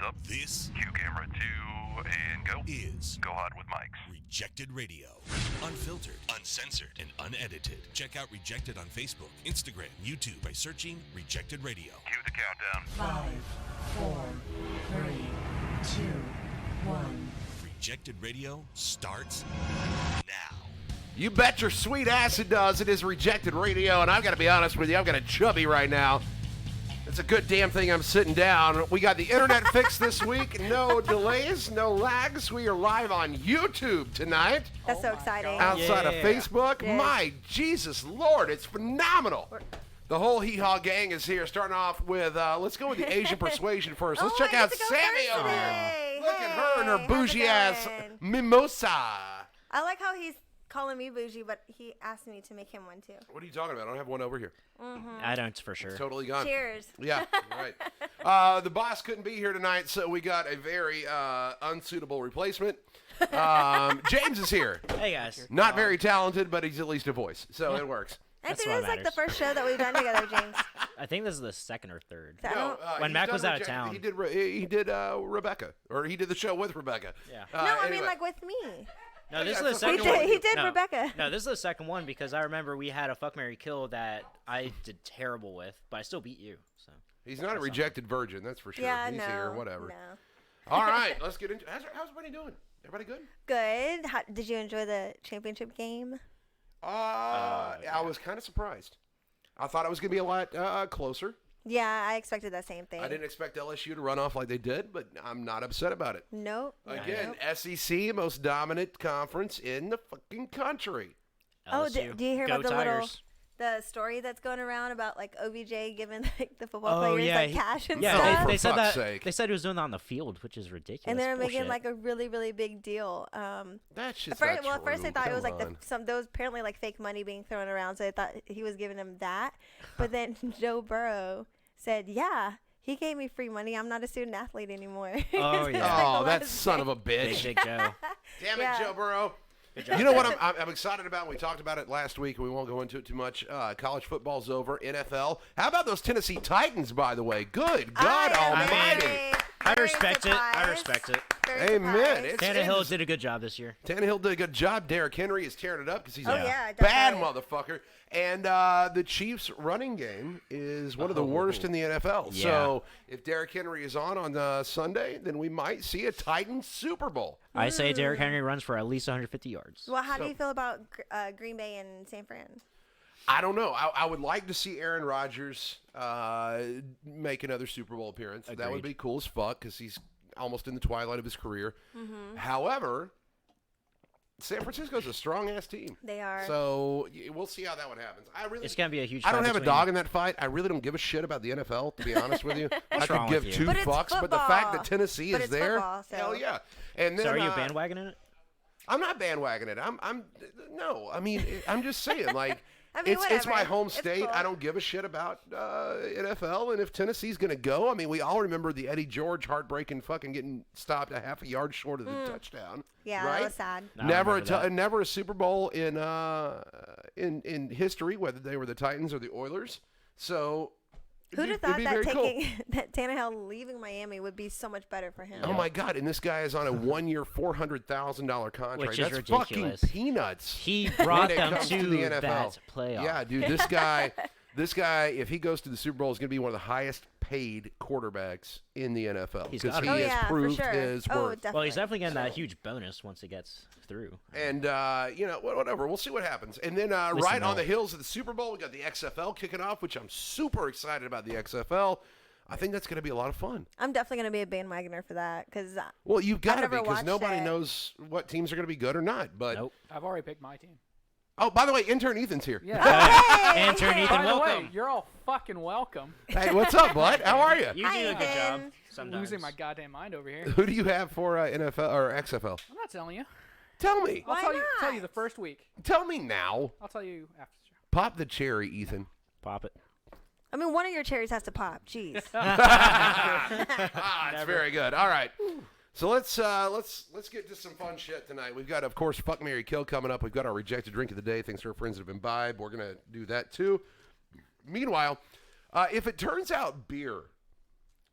up. This Cue camera 2 and go. is Go hot with mics. Rejected Radio. Unfiltered, uncensored, and unedited. Check out Rejected on Facebook, Instagram, YouTube by searching Rejected Radio. Cue the countdown. 5, 4, 3, 2, 1. Rejected Radio starts now. You bet your sweet ass it does. It is Rejected Radio, and I've got to be honest with you, I've got a chubby right now. It's a good damn thing I'm sitting down. We got the internet fixed this week. No delays, no lags. We are live on YouTube tonight. That's so exciting. Outside of Facebook. Yes. My Jesus Lord, it's phenomenal. The whole Hee Haw gang is here, starting off with, let's go with the Asian persuasion first. Let's check I out get to go Sammy first over here. today. Look at her and her Hey, how's it bougie ass going? mimosa. I like how he's calling me bougie, but he asked me to make him one too. What are you talking about? I don't have one over here. I don't for sure. It's totally gone. Cheers. Yeah, right. The boss couldn't be here tonight, so we got a very unsuitable replacement. James is here. Hey guys. Not very talented, but he's at least a voice, so it works. I That's think what this is like the matters. first show that we've done together, James. I think this is the second or third. So I don't- When he's Mac done was out of Rejected. town. He did Rebecca, or he did the show with Rebecca. Yeah. no, I mean anyway. like with me. No, this yeah, is so the He second Second did, one. he did no, Rebecca. No, this is the second one because I remember we had a fuck, marry, kill that I did terrible with, but I still beat you. So He's not a rejected virgin, that's for sure. Yeah, he's no. here, whatever. No. All right, let's get into. How's everybody doing? Everybody good? Good. Did you enjoy the championship game? I was kind of surprised. I thought it was gonna be a lot closer. Yeah, I expected that same thing. I didn't expect LSU to run off like they did, but I'm not upset about it. Nope. Again, SEC, most dominant conference in the fucking country. Oh, LSU. do you hear Go about the Tigers. the story that's going around about like OBJ giving like the football Oh players yeah, like cash and yeah. stuff? For They said fuck's that. sake. They said he was doing that on the field, which is ridiculous. And they're making Bullshit. like a really, really big deal. That's just At first not they true. thought it was Come like on. there was apparently like fake money being thrown around, so they thought he was giving them that. But then Joe Burrow said, "Yeah, he gave me free money. I'm not a student athlete anymore." Oh, It's yeah. like Oh, the that last son day. of a Big bitch. Dick Joe. Damn it, Yeah. Joe Burrow. job, You know what Dad. I'm excited about? We talked about it last week, and we won't go into it too much. College football's over. NFL. How about those Tennessee Titans, by the way? Good God I am almighty. very, I very respect it. I surprised. respect it. Very Amen. surprised. It's- Tannehill did a good job this year. Tannehill did a good job. Derrick Henry is tearing it up because he's Oh, a yeah, bad definitely. motherfucker. And the Chiefs' running game is one of the worst in the NFL. Yeah. So if Derrick Henry is on Sunday, then we might see a Titans Super Bowl. I say Derrick Henry runs for at least 150 yards. Well, how do you feel about Green Bay and San Fran? I don't know. I would like to see Aaron Rodgers make another Super Bowl appearance. That would Agreed. be cool as fuck because he's almost in the twilight of his career. Mm-hmm. However, San Francisco's a strong-ass team. They are. So we'll see how that one happens. It's gonna be a huge. I don't fight have a between- dog in that fight. I really don't give a shit about the NFL, to be honest with you. I What's could wrong give with two you? But it's fucks, but the fact that football. Tennessee But is it's there, football, so- hell yeah. And then, So are you bandwagoning it? I'm not bandwagoning it. No. I mean, I'm just saying, like, I mean, it's my whatever. home It's state. cool. I don't give a shit about NFL. And if Tennessee's gonna go, I mean, we all remember the Eddie George heartbreaking fucking getting stopped a half a yard short of the touchdown. Yeah, right? that was sad. No, I Never remember that. never a Super Bowl in history, whether they were the Titans or the Oilers. So Who'd have it'd thought be that very cool. taking that Tannehill leaving Miami would be so much better for him? Oh my God! And this guy is on a 1-year, $400,000 contract. Which is That's ridiculous. fucking peanuts. He when brought it them comes to the NFL. that playoff. Yeah, dude, this guy, if he goes to the Super Bowl, is going to be one of the highest paid quarterbacks in the NFL He's because gotta he be. Oh has yeah, proved for sure. his worth. Definitely. Well, he's definitely getting that huge bonus once it gets through. And, whatever. We'll see what happens. And then right Listen, on no. the heels of the Super Bowl, we got the XFL kicking off, which I'm super excited about the XFL. I think that's going to be a lot of fun. I'm definitely gonna be a bandwagoner for that because Well, you've got to never be because watched nobody it. knows what teams are going to be good or not. But Nope. I've already picked my team. Oh, by the way, intern Ethan's here. Yeah. And turn Ethan, By the welcome. way, you're all fucking welcome. Hey, what's up, bud? How are you? You Hi, do a good job. Ethan. Sometimes. Losing my goddamn mind over here. Who do you have for NFL or XFL? I'm not telling you. Tell me. Why I'll tell you not? the first week. Tell me now. I'll tell you after the show. Pop the cherry, Ethan. Pop it. I mean, one of your cherries has to pop. Jeez. It's very good. All right. So let's get to some fun shit tonight. We've got, of course, Fuck, Marry, Kill coming up. We've got our rejected drink of the day, thanks to our friends that have imbibed. We're going to do that, too. Meanwhile, if it turns out beer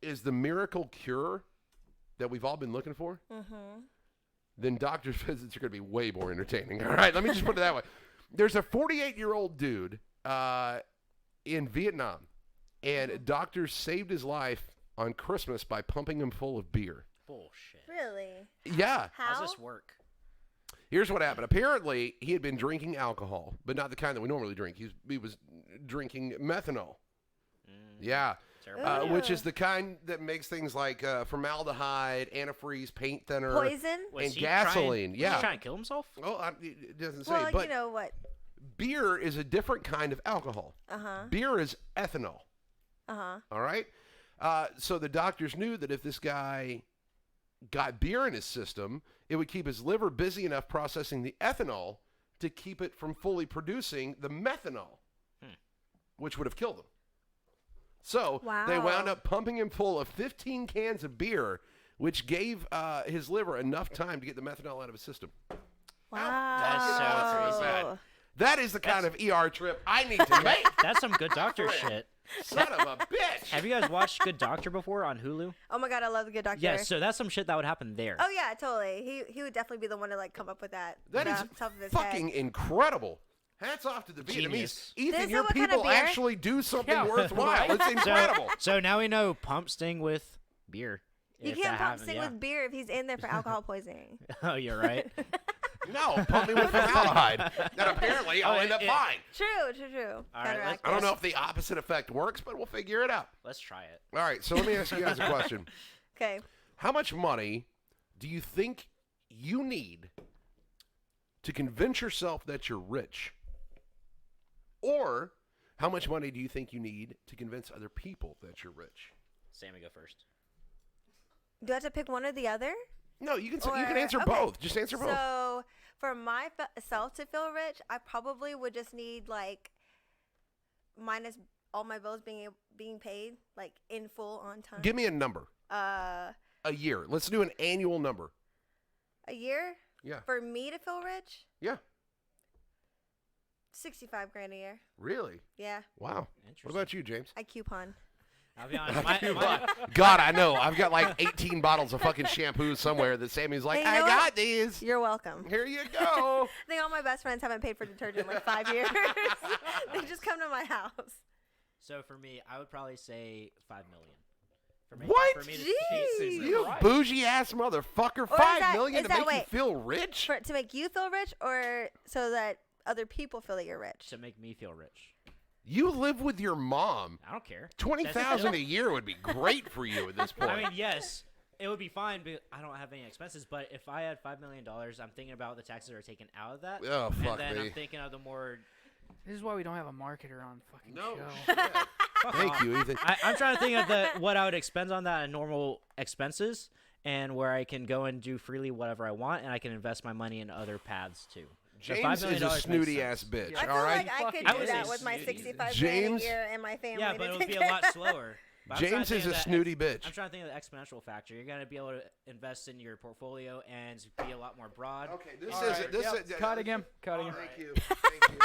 is the miracle cure that we've all been looking for, then doctor's visits are going to be way more entertaining. All right, let me just put it that way. There's a 48-year-old dude in Vietnam, and doctors saved his life on Christmas by pumping him full of beer. Bullshit. Really? Yeah. How? How's this work? Here's what happened. Apparently, he had been drinking alcohol, but not the kind that we normally drink. He was drinking methanol. Yeah. Terrible. Which is the kind that makes things like formaldehyde, antifreeze, paint thinner, Poison? Was and he gasoline. Was Yeah. he trying to kill himself? Well, it doesn't say, Well, but you know what? beer is a different kind of alcohol. Beer is ethanol. All right? So the doctors knew that if this guy got beer in his system, it would keep his liver busy enough processing the ethanol to keep it from fully producing the methanol, which would have killed him. So they wound up pumping him full of 15 cans of beer, which gave his liver enough time to get the methanol out of his system. Wow. That's so crazy. That is the kind of ER trip I need to make. That's some good doctor shit. Son of a bitch. Have you guys watched Good Doctor before on Hulu? Oh my god, I love the Good Doctor. Yeah, so that's some shit that would happen there. Oh yeah, totally. He would definitely be the one to like come up with that. That is off the top of his fucking head. incredible. Hats off to the Genius. Vietnamese. Ethan, This is your what kind of people beer? actually do something Yeah, worthwhile. right. It's incredible. So now we know pump Sting with beer. You if can't that pump happens, Sting yeah. with beer if he's in there for alcohol poisoning. Oh, you're right. No, pump me with formaldehyde. And apparently I'll end up fine. True. All right, let's- I don't know if the opposite effect works, but we'll figure it out. Let's try it. All right, so let me ask you guys a question. Okay. How much money do you think you need to convince yourself that you're rich? Or how much money do you think you need to convince other people that you're rich? Sammy, go first. Do I have to pick one or the other? No, you can Or- answer okay. both. Just answer both. So for myself to feel rich, I probably would just need like minus all my bills being paid like in full on time. Give me a number. A A year. Let's do an annual number. year Yeah. for me to feel rich, Yeah. 65 grand a year. Really? Yeah, Wow. What Interesting. about you, James? I coupon. I'll be honest. my, God, I know. I've got like 18 bottles of fucking shampoo somewhere that Sammy's like, Hey, you I know got what? these. You're welcome. Here you go. I think all my best friends haven't paid for detergent in like 5 years. They just come to my house. so for me, I would probably say $5 million. For me, What? For me to Jeez. You Right. bougie ass motherfucker. Or is $5 that- million is to that- make you wait. feel rich? To make you feel rich, or so that other people feel that you're rich. to make me feel rich. You live with your mom. I don't care. $20,000 a year would be great for you at this point. I mean, yes, it would be fine, but I don't have any expenses. But if I had $5 million, I'm thinking about the taxes that are taken out of that. Oh, fuck and then me. I'm thinking of the more. This is why we don't have a marketer on fucking No. show. Thank you, Ethan. I'm trying to think of what I would expend on that in normal expenses, and where I can go and do freely whatever I want, and I can invest my money in other paths too. So $5 James million is a makes snooty sense. ass bitch, Yeah. I feel all right? like I could I do would that say with my snooty. 65 grand a James- year and my family. Yeah, to but it would take be a care lot of. slower. But I'm trying James to is think a of snooty bitch. I'm trying to think of the exponential factor. You're gonna be able to invest in your portfolio and be a lot more broad. Okay, this All is right, this yep, is cutting him. Cutting him. Thank you. Thank you.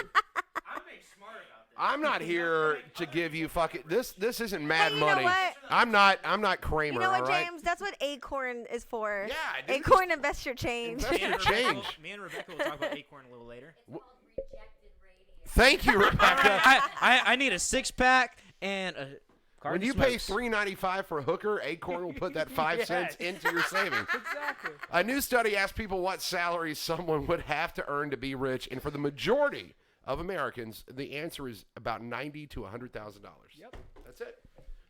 I'm being smart about this. I'm not here to give you fucking this isn't mad Hey, you know money. what? I'm not Kramer, You know what, all right? James? That's what Acorn is for. Yeah, dude, Acorn invest your change. Invest your change. Me and Rebecca will talk about Acorn a little later. Thank you, Rebecca. I need a 6-pack and a When carton you of pay smokes. $3.95 for a hooker, Acorn will put that 5 cents Yes. into your savings. Exactly. A new study asked people what salary someone would have to earn to be rich, and for the majority of Americans, the answer is about $90,000 to $100,000. Yep. That's it.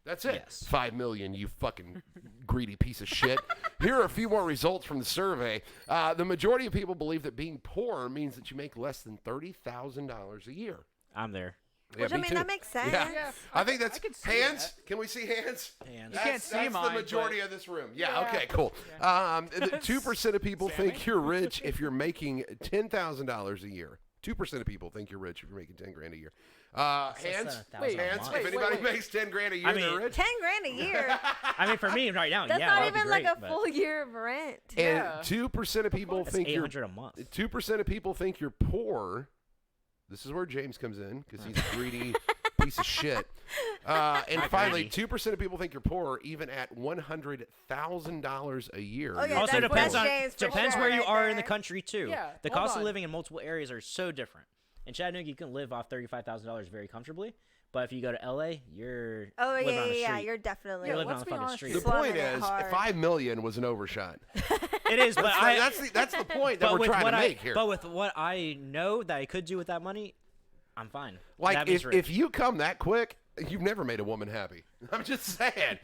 That's it. Yes. $5 million, you fucking greedy piece of shit. Here are a few more results from the survey. The majority of people believe that being poor means that you make less than $30,000 a year. I'm there. Yeah, Which, I me mean, too. that makes sense. Yeah. Yeah, I think that's could see hands. Can we see hands? Hands. You can't see that's mine, the majority but- of this room. Yeah, Yeah. okay, cool. 2% of people think you're rich if you're making $10,000 a year. 2% of people think you're rich if you're making 10 grand a year. Hands? Wait, Hands? wait, If anybody wait. makes 10 grand a year, I mean, they're rich. 10 grand a year. I mean, for me right now, That's yeah, not that'd be even like great, a but full year of rent. And Yeah. 2% of people That's think you're $800 a month. 2% of people think you're poor. This is where James comes in because he's a greedy piece of shit. And finally, 2% of people think you're poor, even at $100,000 a year. Oh, yeah, You're Also that's poor. depends on James for depends sure where you right are in the there. country too. Yeah, The hold cost of on. living in multiple areas are so different. In Chattanooga, you can live off $35,000 very comfortably, but if you go to LA, you're Oh living yeah, on the yeah, street. you're definitely. You're living let's on the be fucking honest street. The Slumming point it is, hard. 5 million was an overshot. It is, but that's the point that but we're with trying what to make here. But with what I know that I could do with that money, I'm fine. Like, That means if you come that quick, you've never made a woman happy. I'm just saying.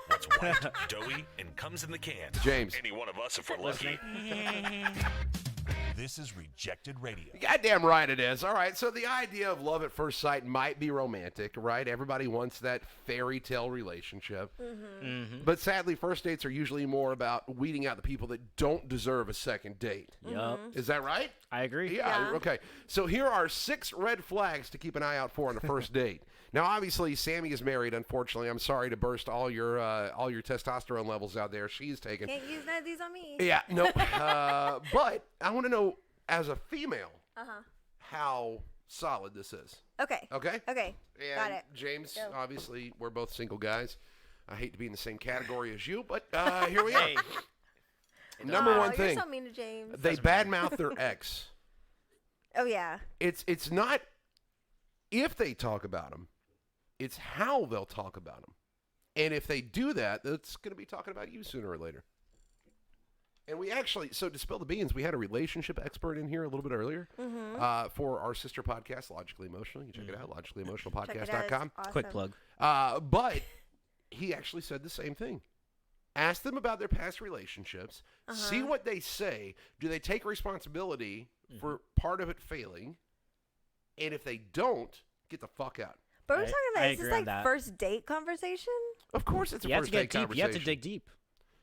What's white, doughy, and comes in the can. James. Any one of us if we're lucky. This is Rejected Radio. Goddamn right it is. All right, so the idea of love at first sight might be romantic, right? Everybody wants that fairy tale relationship. But sadly, first dates are usually more about weeding out the people that don't deserve a second date. Yup, Is that right? I agree. Yeah, okay. So here are 6 red flags to keep an eye out for on a first date. Now, obviously, Sammy is married, unfortunately. I'm sorry to burst all your testosterone levels out there. She's taken. Can't use none of these on me. Yeah, nope. But I want to know, as a female, how solid this is. Okay. Okay? Okay. And Got it. James, Go. obviously, we're both single guys. I hate to be in the same category as you, but here we are. Hey, Number Aw, one thing, You're so mean to James. they badmouth their ex. Oh yeah. It's not if they talk about him, it's how they'll talk about him. And if they do that, that's going to be talking about you sooner or later. And we actually, so to spill the beans, we had a relationship expert in here a little bit earlier for our sister podcast, Logically Emotional. You can check it out, Check it out. It's logicallyemotionalpodcast.com. awesome. quick plug. But he actually said the same thing. Ask them about their past relationships. See what they say. Do they take responsibility for part of it failing? And if they don't, get the fuck out. But we're I- talking I about is this agree on like that. first date conversation? Of course, it's a You have first to get date deep. You have to conversation. dig deep.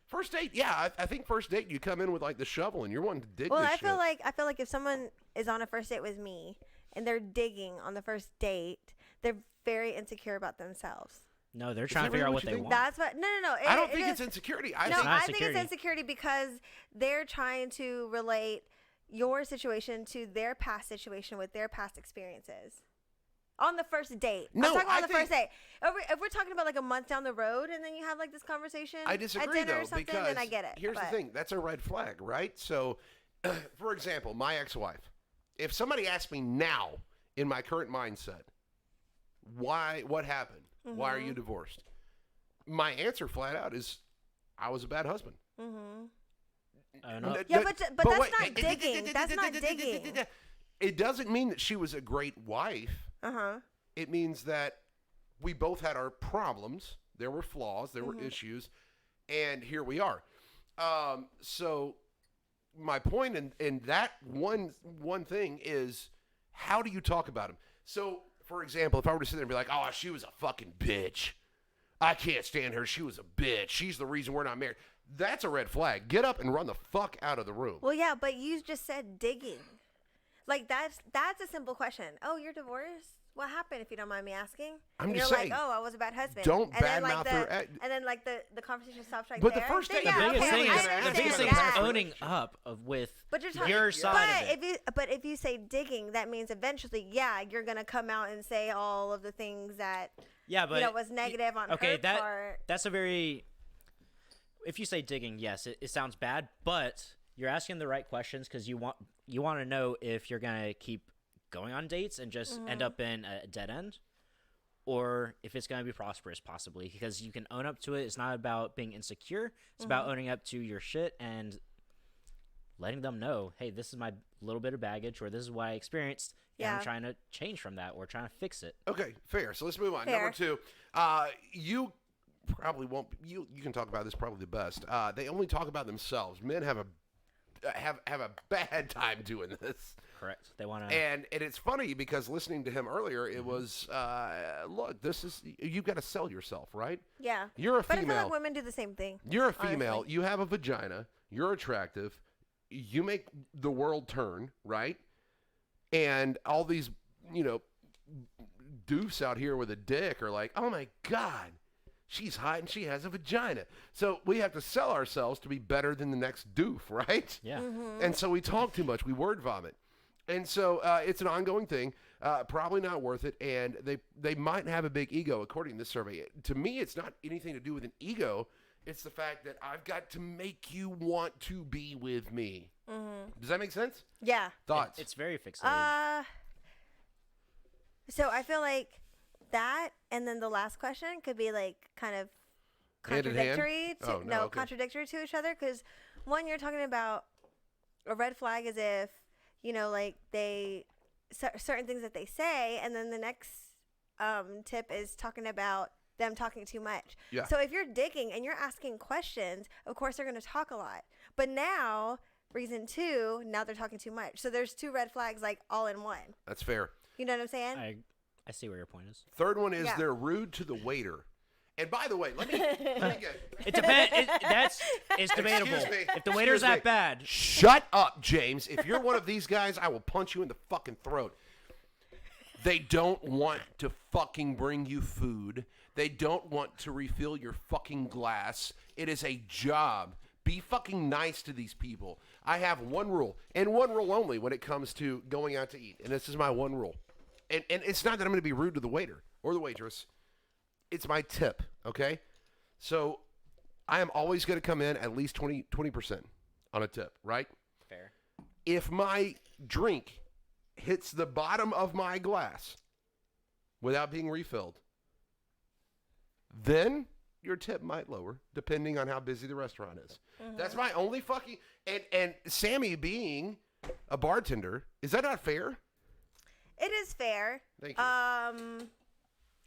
First date, yeah. I think first date, you come in with like the shovel and you're wanting to dig Well, this I feel shit. like if someone is on a first date with me and they're digging on the first date, they're very insecure about themselves. No, they're that trying to figure really out what what you they think? want. That's what. No. I don't it think is- it's insecurity. I No, think I not think insecurity. it's insecurity because they're trying to relate your situation to their past situation with their past experiences. On the first date. No, I'm talking about I on the first think- date. If we're talking about like a month down the road and then you have like this conversation I disagree, at dinner though, or something, because then I get it. here's but- the thing. That's a red flag, right? So, for example, my ex-wife, if somebody asked me now in my current mindset, what happened? Why are you Mm-hmm. divorced? My answer flat out is, I was a bad husband. I don't know. Yeah, but that's wait. not digging. That's not digging. It doesn't mean that she was a great wife. Uh-huh. It means that we both had our problems. There were flaws. There Mm-hmm. were issues. And here we are. So my point in that one thing is, how do you talk about him? So, for example, if I were to sit there and be like, oh, she was a fucking bitch. I can't stand her. She was a bitch. She's the reason we're not married. That's a red flag. Get up and run the fuck out of the room. Well, yeah, but you just said digging. Like that's a simple question. Oh, you're divorced? What happened, if you don't mind me asking? I'm and just you're saying, like, oh, I was a bad husband. don't and then, badmouth her ex- And then like the conversation stops right But the there. first Then, date- yeah, The biggest okay, thing I is understand is that. owning up with But you're talking, your side of it. If you say digging, that means eventually, yeah, you're gonna come out and say all of the things that Yeah, but was negative on okay, her that part. that's a very. If you say digging, yes, it sounds bad, but you're asking the right questions because you want to know if you're gonna keep going on dates and just end up in a dead end, or if it's gonna be prosperous, possibly, because you can own up to it. It's not about being insecure. It's about owning up to your shit and letting them know, hey, this is my little bit of baggage, or this is what I experienced, and Yeah. I'm trying to change from that or trying to fix it. Okay, fair. So let's move on. Fair. Number 2, you probably won't. You can talk about this probably the best. They only talk about themselves. Men have a bad time doing this. Correct. They want to. And it's funny because listening to him earlier, it was look, this is, you've got to sell yourself, right? Yeah. You're a But I feel female. like women do the same thing. You're a female. honestly. You have a vagina. You're attractive. You make the world turn, right? And all these, doofs out here with a dick are like, oh my God, she's hot and she has a vagina. So we have to sell ourselves to be better than the next doof, right? Yeah. Mm-hmm. And so we talk too much. We word vomit. And so it's an ongoing thing, probably not worth it, and they might have a big ego, according to this survey. To me, it's not anything to do with an ego. It's the fact that I've got to make you want to be with me. Mm-hmm. Does that make sense? Yeah. Thoughts? It's very fixated. So I feel like that, and then the last question could be like kind of Hand in hand? contradictory to Okay. contradictory to each other. Because one, you're talking about a red flag as if like certain things that they say, and then the next tip is talking about them talking too much. Yeah. So if you're digging and you're asking questions, of course they're going to talk a lot. But now, reason 2, now they're talking too much. So there's 2 red flags like all in one. That's fair. You know what I'm saying? I see where your point is. Third one is Yeah. they're rude to the waiter. And by the way, let me get. It depends. It's debatable. Excuse me. If the waiter's Excuse me. that bad, Shut up, James. If you're one of these guys, I will punch you in the fucking throat. They don't want to fucking bring you food. They don't want to refill your fucking glass. It is a job. Be fucking nice to these people. I have one rule, and one rule only when it comes to going out to eat. And this is my one rule. And it's not that I'm going to be rude to the waiter or the waitress. It's my tip, okay? So I am always going to come in at least 20% on a tip, right? fair. If my drink hits the bottom of my glass without being refilled, then your tip might lower, depending on how busy the restaurant is. Mm-hmm. That's my only fucking... And Sammy being a bartender, is that not fair? It is fair. Thank you.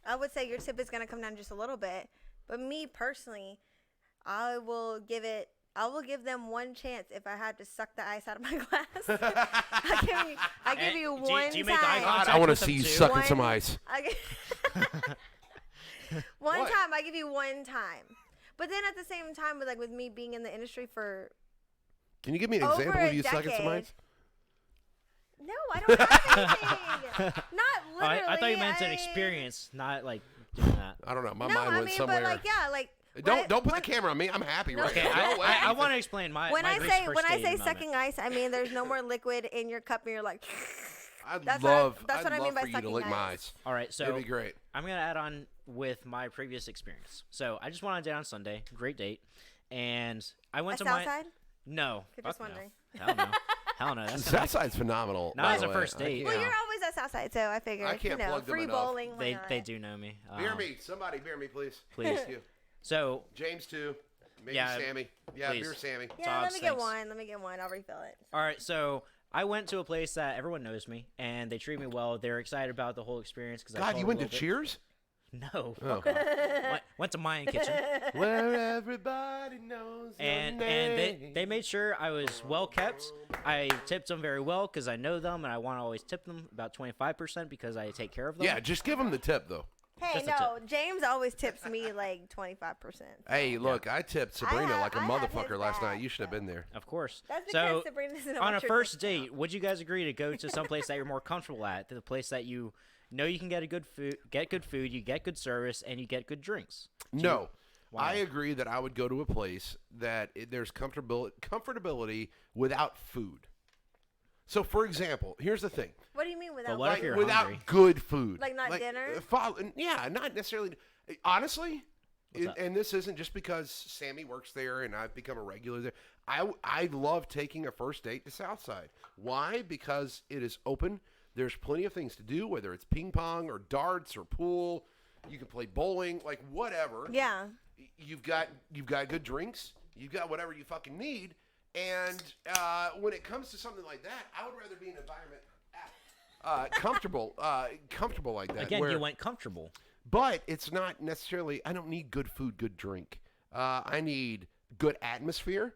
I would say your tip is going to come down just a little bit, but me personally, I will give them one chance if I had to suck the ice out of my glass. I give you And do one you make eye time. contact I want to with them see you too? sucking some ice. One What? time, I give you one time. But then at the same time, with me being in the industry for Can you give me an over example a of you sucking some decade. ice? No, I don't have anything. Not literally. I thought you meant an experience, not like doing that. I don't know. My No, mind I went mean, somewhere. but Don't put the camera on me. I'm happy right Okay, now. No way. I want to explain my. When my I Greece say first date in a moment. sucking ice, I mean there's no more liquid in your cup, and you're like. I'd That's love what I mean by for you to sucking lick my ice. ice. All right, so It'd be great. I'm gonna add on with my previous experience. So I just went on a date on Sunday, great date, and I went At to my Southside? no. Just fuck no. wondering. Hell no. Hell no. That's not Southside's phenomenal. Not by as the a way. first date. Well, Yeah. you're always at Southside, so I figured. I can't plug them free enough. bowling. why they not? do know me. Beer me. Somebody beer me, please. Please. Thank you. So James, too. Maybe Yeah, Sammy. Yeah, please. beer Sammy. Yeah, let me Thanks. get one. Let me get one. I'll refill it. all right, so I went to a place that everyone knows me, and they treat me well. They're excited about the whole experience because God, you went to Cheers? No, Oh. went to Mayan Kitchen. Where everybody knows your and name. they made sure I was well kept. I tipped them very well because I know them, and I want to always tip them about 25% because I take care of them. Yeah, just give them the tip, though. Hey, Just a no, James always tips me like 25%. Hey, look, I tipped Sabrina like a I have his motherfucker last night. back, You should have been there. Of course. That's because So Sabrina doesn't know on a what you're first drinking. date, would you guys agree to go to some place that you're more comfortable at, the place that you know you can get good food, you get good service, and you get good drinks? No. Why? I agree that I would go to a place that there's comfortability without food. So, for example, here's the thing. What do you mean without? what if Like, you're without hungry? good food. Like not dinner? Yeah, not necessarily. Honestly, What's up? and this isn't just because Sammy works there and I've become a regular there. I love taking a first date to Southside. Why? Because it is open. There's plenty of things to do, whether it's ping pong or darts or pool. You can play bowling, like whatever. Yeah. You've got good drinks. You've got whatever you fucking need. And when it comes to something like that, I would rather be in an environment comfortable like that. Again, where- you went comfortable. but it's not necessarily. I don't need good food, good drink. I need good atmosphere.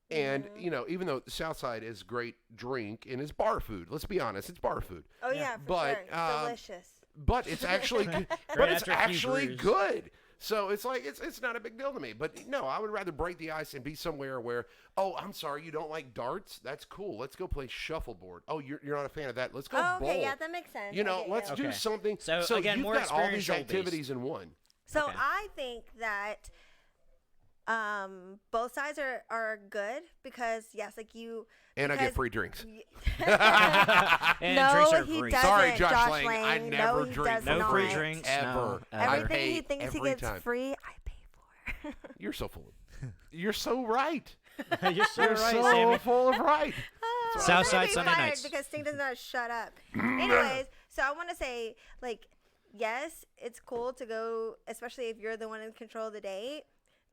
And even though Southside is great drink and it's bar food, let's be honest, it's bar food. Oh yeah, for But, sure. Delicious. But it's actually but it's after a few actually brews. good. So it's like it's not a big deal to me. But no, I would rather break the ice and be somewhere where, oh, I'm sorry, you don't like darts? That's cool. Let's go play shuffleboard. Oh, you're not a fan of that. Let's go Oh, okay, bowl. yeah, that makes sense. You I know, get let's you. do Okay. something. So, again, you've more got all these experiential based. activities in one. So Okay. I think that both sides are good because yes, like you. And I get because- free drinks. And no, drinks are he free. doesn't. Sorry, Josh Lang, I No, never he drink does No free not. drinks. Ever. No, I ever. Everything he pay thinks he every gets time. free, I pay for. You're so full. You're so right. You're so You're right, so Sammy. full of right. I'm gonna Southside be Sunday fired nights. because Sting does not shut up. Anyways, so I want to say, like, yes, it's cool to go, especially if you're the one in control of the date,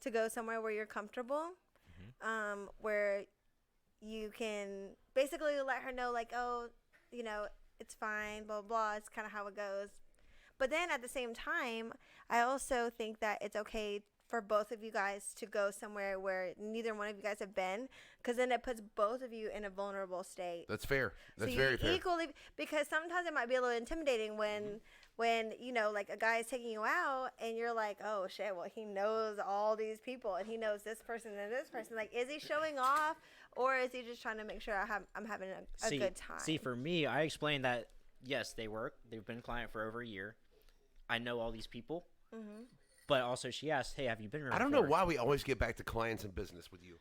to go somewhere where you're comfortable, where you can basically let her know, like, oh, you know, it's fine, blah, blah. It's kind of how it goes. But then at the same time, I also think that it's okay for both of you guys to go somewhere where neither one of you guys have been, because then it puts both of you in a vulnerable state. That's fair. That's so very you fair. equally, because sometimes it might be a little intimidating when you know, like, a guy is taking you out and you're like, oh shit, well, he knows all these people and he knows this person and this person. Like, is he showing off, or is he just trying to make sure I'm having a good time? See, for me, I explained that yes, they work. They've been a client for over a year. I know all these people. But also, she asked, "Hey, have you been here?" I don't know before?" why we always get back to clients and business with you.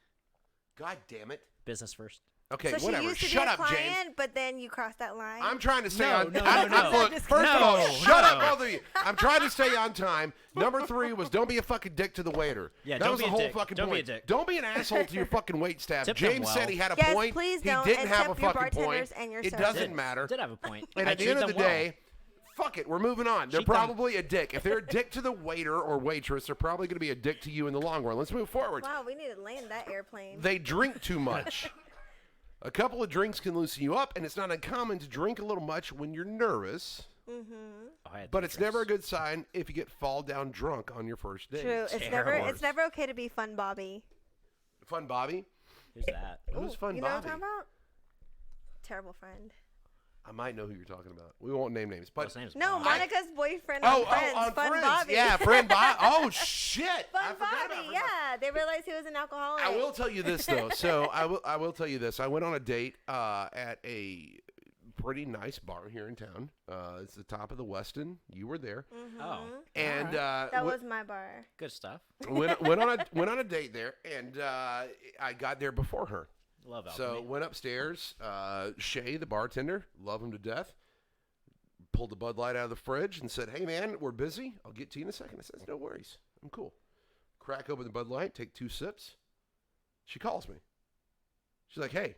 God damn it. Business first. Okay, so whatever. she used to Shut be a up, client, James. but then you crossed that line. I'm trying to stay No, on. no, I'm, no, I'm- no. Look, first of all, No, shut up, no. both of you. I'm trying to stay on time. Number 3 was don't be a fucking dick to the waiter. Yeah, that don't was be the a whole dick. fucking Don't be a point. dick. Don't be an asshole to your fucking wait staff. Tip them James well. said he had a Yes, point. please he don't, didn't and have a tip your fucking point. bartenders and your It servers. doesn't matter. Did have a point. And I at the treat end of the them well. day, fuck it, we're moving on. They're Treat them- probably a dick. If they're a dick to the waiter or waitress, they're probably going to be a dick to you in the long run. Let's move forward. Wow, we need to land that airplane. They drink too much. A couple of drinks can loosen you up, and it's not uncommon to drink a little much when you're nervous. Oh, I had But 3 it's never a drinks. good sign if you get fall down drunk on your first date. True. It's never okay to be fun, Bobby. Fun Bobby? Who's that? Who's Fun You know Bobby? what I'm talking about? Terrible friend. I might know who you're talking about. We won't name names. But His name's No, Bob. Monica's boyfriend on Friends. on Fun Friends. Bobby. Yeah, friend Bobby. Oh shit! I Fun forgot about Bobby. Friend Yeah, they realized he was an alcoholic. I will tell you this though. So I will tell you this. I went on a date at a pretty nice bar here in town. It's the top of the Westin. You were there, Oh, and That was my bar. good stuff. went on a date there, and I got there before her. Love So alchemy. went upstairs. Shay, the bartender, love him to death. Pulled the Bud Light out of the fridge and said, "Hey man, we're busy. I'll get to you in a second." I said, "No worries. I'm cool." Crack open the Bud Light, take 2 sips. She calls me. She's like, "Hey,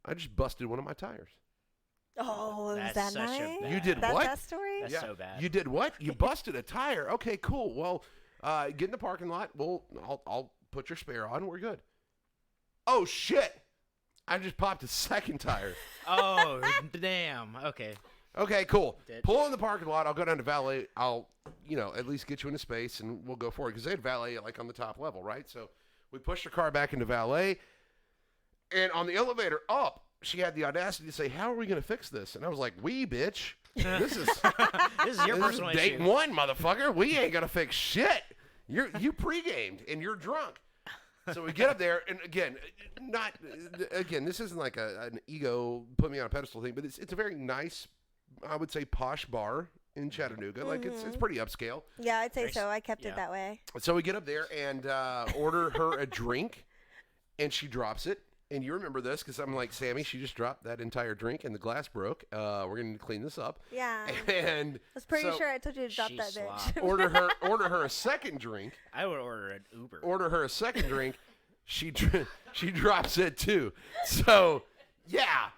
I just busted one of my tires." Oh, was That's that such a nice? bad- You did That's what? that story? That's so bad. You did what? You busted a tire. Okay, cool. Well, get in the parking lot. I'll put your spare on. We're good. Oh shit! I just popped a second tire. Oh, damn. Okay. Okay, cool. Did- Pull in the parking lot. I'll go down to valet. I'll, at least get you into space, and we'll go forward because they had valet like on the top level, right? So we pushed her car back into valet, and on the elevator up, she had the audacity to say, "How are we going to fix this?" And I was like, "We, bitch. This is This is your this is personal date issue. 1, motherfucker. We ain't gonna fix shit. You pre-gamed and you're drunk." So we get up there, and again, this isn't like an ego put me on a pedestal thing, but it's a very nice, I would say, posh bar in Chattanooga. Like it's pretty upscale. Yeah, I'd say Very so. I kept yeah. it that way. So we get up there and order her a drink, and she drops it. And you remember this because I'm like, "Sammy, she just dropped that entire drink and the glass broke. We're going to clean this up." Yeah. And I was pretty so sure I told you to drop She that slopped. bitch. order her a second drink. I would order an Uber. Order her a second drink. She drops it too. So yeah.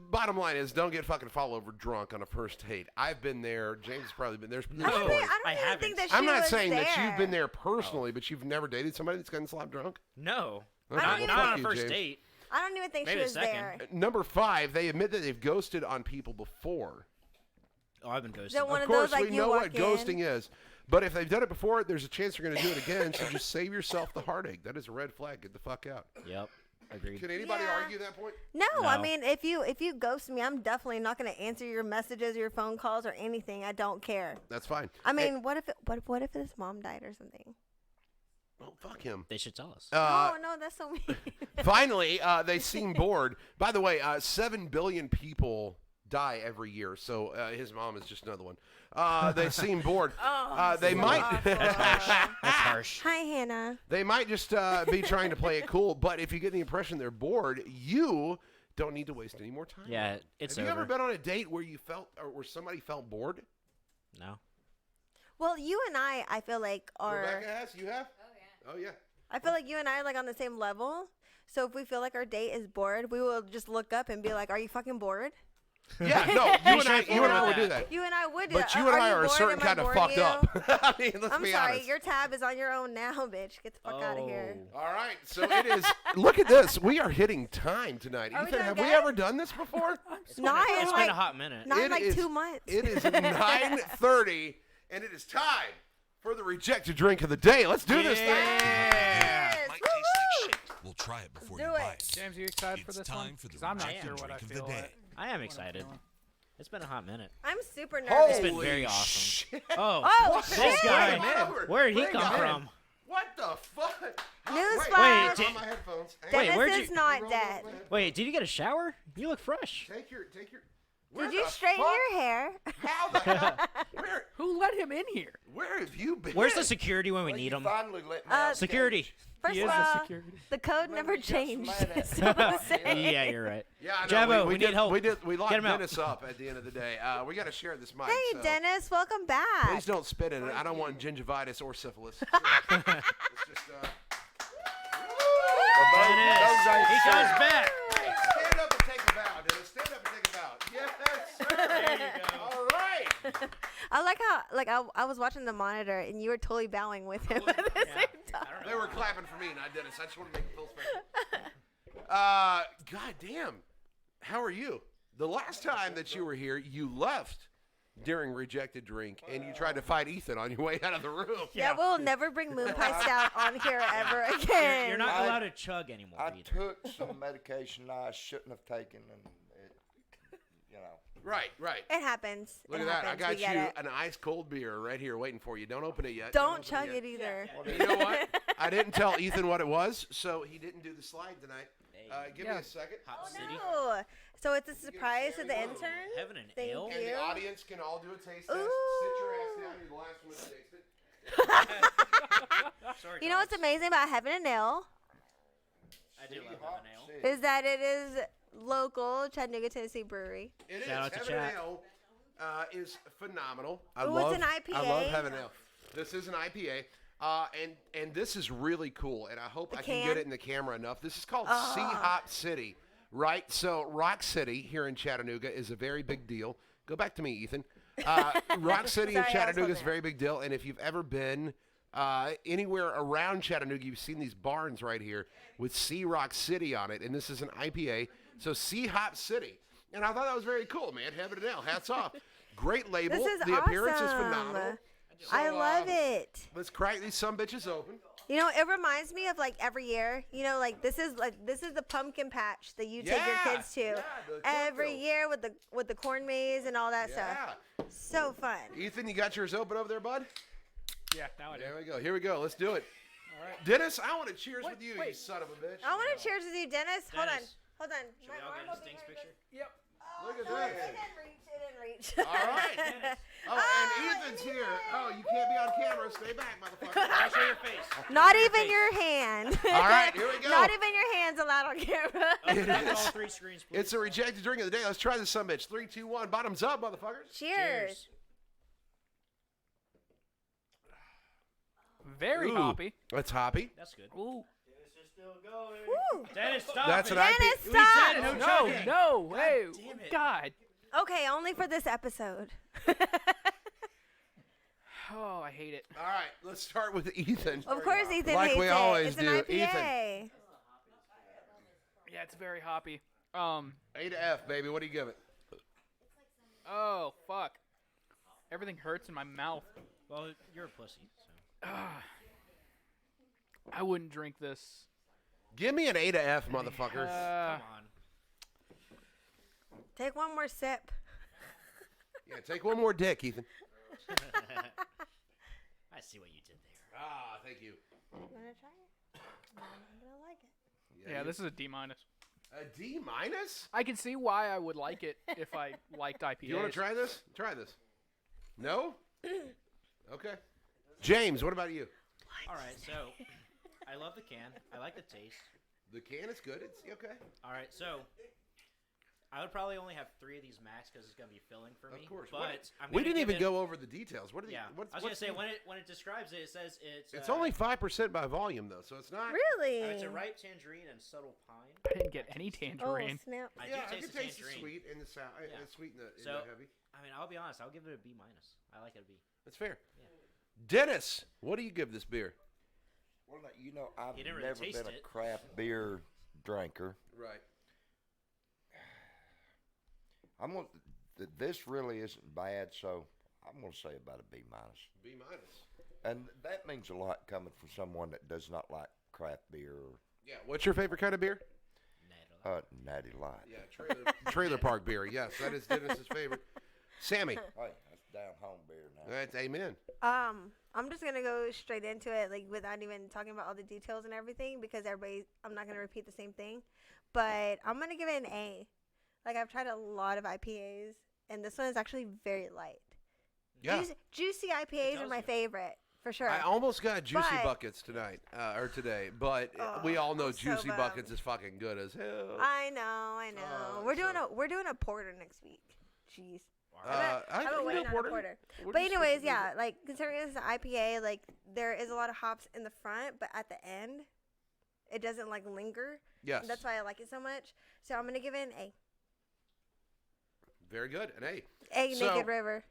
Bottom line is, don't get fucking fall over drunk on a first date. I've been there. James has probably been there. I don't, think, I I don't even think haven't. that she I'm not was saying there. that you've been there personally, but you've never dated somebody that's gotten slap drunk. No. Okay, don't Not, even not fuck on a you, first James. date. I don't even think Maybe she a was second. there. Number 5, they admit that they've ghosted on people before. Oh, I've been ghosted. So one Of of those, course, like, we you know walk what in. ghosting is. But if they've done it before, there's a chance they're going to do it again. So just save yourself the heartache. That is a red flag. Get the fuck out. Yep. Agreed. Can anybody Yeah. argue that point? No, I No. mean, if you ghost me, I'm definitely not going to answer your messages, your phone calls, or anything. I don't care. That's fine. I mean, what if his mom died or something? Oh, fuck him. They should tell us. Oh no, that's so mean. Finally, they seem bored. By the way, 7 billion people die every year, so his mom is just another one. They seem bored. They so might. awful. That's harsh. Hi, Hannah. They might just be trying to play it cool, but if you get the impression they're bored, you don't need to waste any more time. Yeah, it's Have you over. ever been on a date where you felt, or where somebody felt bored? No. Well, you and I feel like are. Rebecca has. You have? Oh yeah. I feel like you and I are like on the same level. So if we feel like our date is bored, we will just look up and be like, "Are you fucking bored?" Yeah. No. You and I would do that. You and I would do But that. you and I you are a bored? certain Am I kind of boring fucked you? up. I mean, let's I'm be sorry. honest. Your tab is on your own now, bitch. Get the fuck out of here. Oh. All right, so it is. Look at this. We are hitting time tonight. Are we Ethan, doing have we good? ever done this before? Not in It's like been a hot minute. not in It like is- 2 months. It is 9:30, and it is time for the rejected drink of the day. Let's do this thing. Yes. Might taste like shit. We'll try it before Do you it. buy it. James, are you excited for It's this time one? for the 'Cause I'm not rejected sure what I drink of the feel. day. I am excited. It's been a hot minute. I'm super nervous. It's been very awesome. Shit. Oh, Oh, this shit. guy. Robert, Where did he bring come him. from? What the fuck? Newsflash. Wait, on my headphones. Hang Wait, on. where'd Dennis you- is not Roll dead. those headphones. Wait, did you get a shower? You look fresh. Take your. Where Did you the straighten fuck? your hair? How the hell? Who let him in here? Where have you been? Where's the security when we need him? Finally let me Uh, out. Security. First He of is the all, security. the code Remember never you got some changed. mad at It's still the same. Yeah, you're right. Yeah, I know. Jabbo, we did, need help. We locked Get him out. Dennis up at the end of the day. We got to share this mic. Hey, so Dennis, welcome back. Please don't spit in it. I don't want gingivitis or syphilis. It's just. Dennis, he comes back. Hey, stand up and take a bow, Dennis. Stand up and take a bow. Yes, sir. There you go. All right. I like how I was watching the monitor and you were totally bowing with him at the same time. They were clapping for me, not Dennis. I just want to make it feel special. God damn. How are you? The last time that you were here, you left during Rejected Drink, and you tried to fight Ethan on your way out of the room. Yeah, we'll never bring Moon Pie Stout on here ever again. You're not allowed to chug anymore. I either. took some medication I shouldn't have taken, and it, Right. It happens. Look It at that. I happens. got We get you it. an ice cold beer right here waiting for you. Don't open it yet. Don't open chug yet. it either. You know what? I didn't tell Ethan what it was, so he didn't do the slide tonight. Give me a second. Hot City. Oh, so it's a surprise to the intern? Heaven and Thank ale. And you. the audience can all do a taste test. Sit Ooh. your ass down. You're the last one to taste it. Sorry, You know what's dogs. amazing about Heaven and Ale I do love Heaven and ale. is that it is local Chattanooga, Tennessee brewery. It is. Shout out to Heaven chat. Ale is phenomenal. I Ooh, love, it's an IPA. I love Heaven Ale. This is an IPA. And this is really cool, and I hope I can get can? it in the camera enough. This is called Sea Hop City, right? So Rock City here in Chattanooga is a very big deal. Go back to me, Ethan. Rock City Sorry, I in was Chattanooga is a holding very big deal, and if you've ever been anywhere around Chattanooga, you've seen these barns right here with Sea Rock City on it, and this is an IPA. So Sea Hop City, and I thought that was very cool, man. Heaven and Ale, hats off. Great label. This is The appearance is awesome. phenomenal. I So, love it. Let's crack these some bitches open. You know, it reminds me of like every year. You know, like this is the pumpkin patch that you take your Yeah, kids to yeah, the every cornfield. year with the corn maze and all that Yeah. stuff. So fun. Ethan, you got yours open over there, bud? Yeah, now I do. There we go. Here we go. Let's do it. All right. Dennis, I want to cheers Wait, with you, you wait. son of a bitch. I want to cheers with you, Dennis. Hold on. Dennis. Hold on. Should we all get a Stings picture? Yep. Look at No, it this. didn't reach. It didn't reach. All right. Oh, and Ethan's here. Oh, you can't be on camera. Stay back, motherfucker. I'll show your face. Not even your hand. All right, here we go. Not even your hand's allowed on camera. It All is. 3 screens, please. It's a rejected drink of the day. Let's try this son bitch. 3, 2, 1. Bottoms up, motherfuckers. Cheers. Very Ooh, hoppy. That's hoppy. That's good. Ooh. Woo. Dennis, stop That's it. an Dennis, IPA. stop. No No, chugging. no, hey, damn it. God. Okay, only for this episode. Oh, I hate it. All right, let's start with Ethan. Of course, Ethan Like hates we it. always It's an do. IPA. Yeah, it's very hoppy. A to F, baby. What do you give it? Oh, fuck. Everything hurts in my mouth. Well, you're a pussy. So. I wouldn't drink this. Give me an A to F, motherfucker. Come on. Take one more sip. Yeah, take one more dick, Ethan. I see what you did there. Ah, thank you. You wanna try it? I'm gonna like it. Yeah, this is a D minus. A D minus? I can see why I would like it if I liked IPAs. You want to try this? Try this. No? Okay. James, what about you? All right, so I love the can. I like the taste. The can is good. It's okay. All right, so I would probably only have 3 of these max because it's gonna be filling for me. Of course. But I'm We gonna didn't give even it- go over the details. What are the? Yeah, What's, I was gonna say when it describes it, it says It's only 5% by volume though, so it's not. Really? it's a ripe tangerine and subtle pine. I didn't get any Oh, tangerine. snap. I Yeah, do I taste can the taste the tangerine. sweet and the sour, Yeah. sweet and the, So- and the heavy. I mean, I'll be honest. I'll give it a B minus. I like it a B. That's fair. Dennis, what do you give this beer? Well, you know, I've You didn't really never taste been a it. craft beer drinker. Right. This really isn't bad, so I'm gonna say about a B minus. B minus. And that means a lot coming from someone that does not like craft beer or Yeah. What's your favorite kind of beer? Natty Light. Yeah, trailer park beer. Yes, that is Dennis's favorite. Sammy, Hey, that's down home beer now. that's amen. I'm just gonna go straight into it, like without even talking about all the details and everything, because I'm not gonna repeat the same thing, but I'm gonna give it an A. Like I've tried a lot of IPAs, and this one is actually very light. Yeah. Juicy IPAs are my favorite for sure. I almost got juicy But- buckets tonight or today, but we all know I'm so juicy bummed. buckets is fucking good as hell. I know. We're doing a porter next week. Jeez. I've been waiting on a porter. But anyways, yeah, like considering this is an IPA, like there is a lot of hops in the front, but at the end, it doesn't like linger. Yes. That's why I like it so much. So I'm gonna give it an A. Very good. And hey, A Naked River.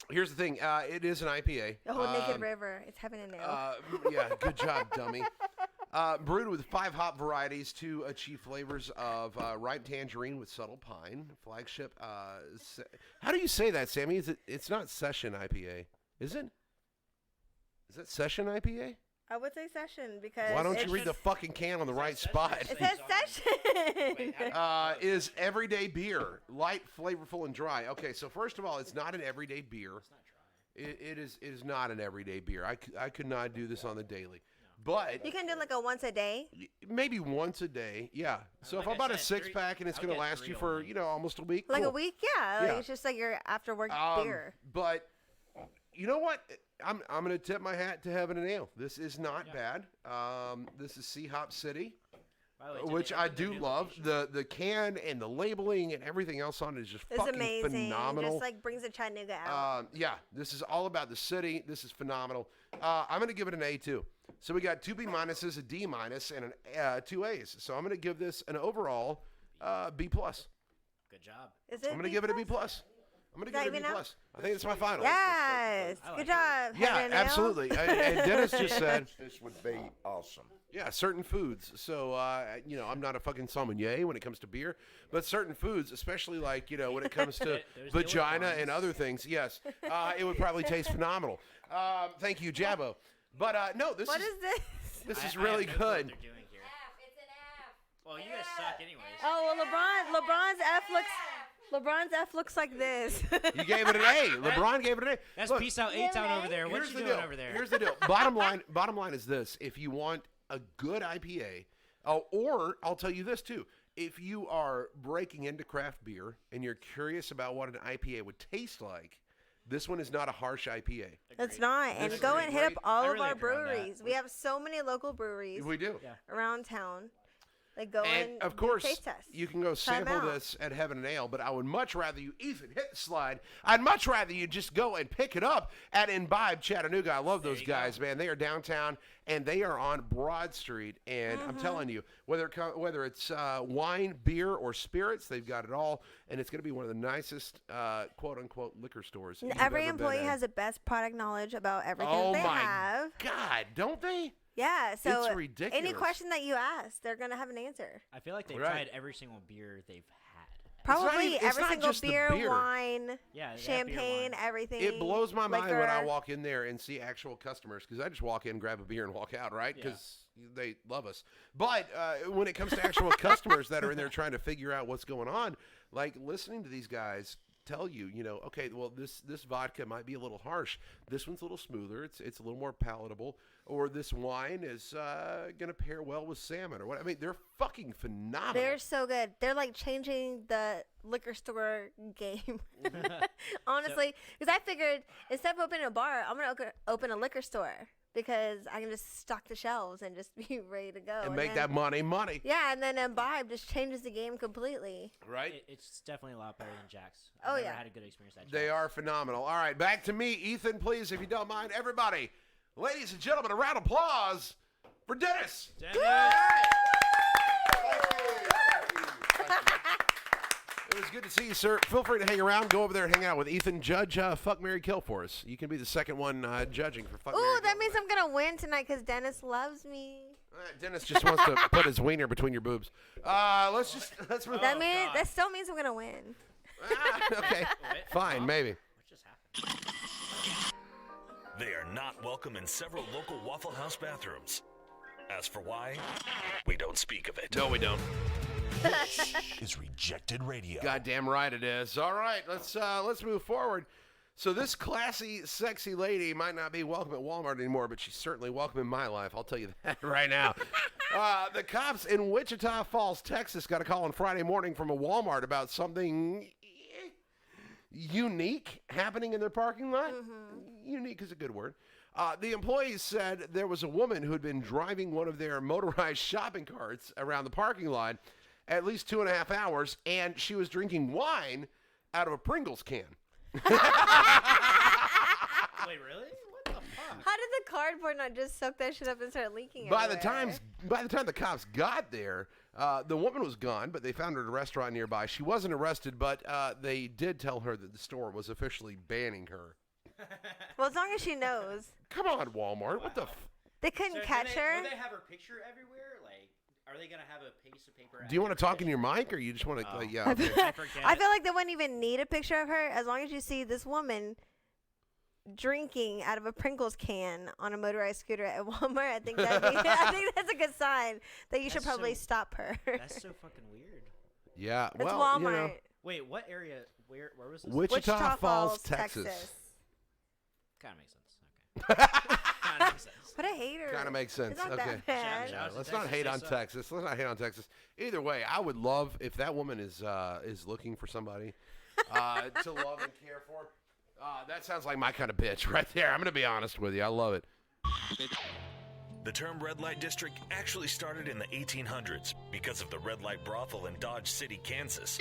here's the thing. It is an IPA. Oh, Naked River. It's heaven and hell. Yeah, good job, dummy. Brewed with 5 hop varieties to achieve flavors of ripe tangerine with subtle pine. Flagship. How do you say that, Sammy? It's not session IPA, is it? Is that session IPA? I would say session because Why don't it's you read the fucking can on the right spot? It says session. Is everyday beer, light, flavorful, and dry. Okay, so first of all, it's not an everyday beer. It's not dry. It is not an everyday beer. I could not do this on the daily. But You can do like a once a day. maybe once a day, yeah. So Like if I I bought a said, 6-pack and it's I'll going to get last 3 you for, only. almost a week. Like cool. a week, yeah. Like, Yeah. it's just like your after work beer. But you know what? I'm going to tip my hat to Heaven and Ale. This is not bad. This is Sea Hop City, By the way, did which they I open their do new love. location? The can and the labeling and everything else on it is just It's fucking amazing. phenomenal. Just like brings the Chattanooga out. Yeah, this is all about the city. This is phenomenal. I'm going to give it an A too. So we got 2 B minuses, a D minus, and 2 A's. So I'm going to give this an overall B plus. Good job. Is it? I'm going to give it a B plus. I'm going to Is give that it a B even out? plus. I think it's my final. Yes. I like Good it. job. Yeah, Heaven and Ale. absolutely. And Dennis just said, This would be awesome. yeah, certain foods. So, I'm not a fucking sommelier when it comes to beer, but certain foods, especially like, when it comes to There's vagina Gillet and wines. other things, yes, it would probably taste phenomenal. Thank you, Jabbo. But no, this What is is this? this I- is I have really no clue what good. they're doing here. Well, you guys suck anyways. Oh, well, LeBron's F looks like this. You gave it an A. LeBron gave it an A. That's Look, Peace Out A-Town over there. What here's you the doing deal. over there? Here's the deal. Bottom line is this: if you want a good IPA, or I'll tell you this too: if you are breaking into craft beer and you're curious about what an IPA would taste like, this one is not a harsh IPA. It's not. And This go is and hit up great. all I of really our agree on that. breweries. We have so many local breweries We do. Yeah. around town. Like go And and of do course, taste tests. you can go Try 'em sample out. this at Heaven and Ale, but I would much rather you, Ethan, hit the slide. I'd much rather you just go and pick it up at Imbibe Chattanooga. I love those you go. guys, man. They are downtown, and they are on Broad Street. And I'm telling you, whether it's wine, beer, or spirits, they've got it all. And it's going to be one of the nicest, quote-unquote, liquor stores And you've every ever been employee in. has the best product knowledge about everything Oh, they my have. God, don't they? Yeah, so It's ridiculous. any question that you ask, they're gonna have an answer. I feel like they've Right. tried every single beer they've had. Probably it's every not single just the beer, beer. wine, Yeah, they have beer, champagne, wine. everything. It blows my mind when I liquor. walk in there and see actual customers, because I just walk in, grab a beer, and walk out, right? Because they love us. But when it comes to actual customers that are in there trying to figure out what's going on, like listening to these guys tell you, okay, well this vodka might be a little harsh. This one's a little smoother. It's a little more palatable. Or this wine is gonna pair well with salmon or what. I mean, they're fucking phenomenal. They're so good. They're like changing the liquor store game. Honestly, because I figured instead of opening a bar, I'm gonna open a liquor store because I can just stock the shelves and just be ready to go and make then, that money. Yeah, and then Imbibe just changes the game completely. Right? It's definitely a lot better than Jack's. Oh, I've never yeah. had a good experience at They Jack's. are phenomenal. All right, back to me, Ethan, please, if you don't mind. Everybody, ladies and gentlemen, a round of applause for Dennis. It was good to see you, sir. Feel free to hang around. Go over there and hang out with Ethan. Judge Fuck, Marry, Kill for us. You can be the second one judging for Fuck, Marry, Ooh, Kill that means tonight. I'm gonna win tonight because Dennis loves me. Dennis just wants to put his wiener between your boobs. Let's move That on. means that still means I'm gonna win. Okay, fine, maybe. What just happened? They are not welcome in several local Waffle House bathrooms. As for why, we don't speak of it. No, we don't. Is Rejected Radio. Goddamn right it is. All right, let's move forward. So this classy, sexy lady might not be welcome at Walmart anymore, but she's certainly welcome in my life. I'll tell you that right now. The cops in Wichita Falls, Texas, got a call on Friday morning from a Walmart about something unique happening in their parking lot. Unique is a good word. The employees said there was a woman who had been driving one of their motorized shopping carts around the parking lot at least 2.5 hours, and she was drinking wine out of a Pringles can. Wait, really? What the fuck? How did the cardboard not just soak that shit up and start leaking? By the everywhere? time the cops got there, the woman was gone, but they found her at a restaurant nearby. She wasn't arrested, but they did tell her that the store was officially banning her. Well, as long as she knows. Come on, Walmart. What the They couldn't So catch her. Will they have her picture everywhere? Like, are they gonna have a piece of paper? Do you want to talk in your mic, or you just want to, Oh. yeah. Okay. I forget. I feel like they wouldn't even need a picture of her as long as you see this woman drinking out of a Pringles can on a motorized scooter at Walmart. I think I think that's a good sign that you should That's probably so- stop her. That's so fucking weird. Yeah, It's well, Walmart. you know, Wait, what area? Where was this? Wichita Falls, Texas. Kind of makes sense. Okay. Kind of makes sense. What a hater. Kind of makes sense. It's not Okay. that bad. Shout out to Let's not Texas, hate they on suck. Texas. Let's not hate on Texas. Either way, I would love if that woman is looking for somebody to love and care for. That sounds like my kind of bitch right there. I'm going to be honest with you. I love it. The term red light district actually started in the 1800s because of the red light brothel in Dodge City, Kansas.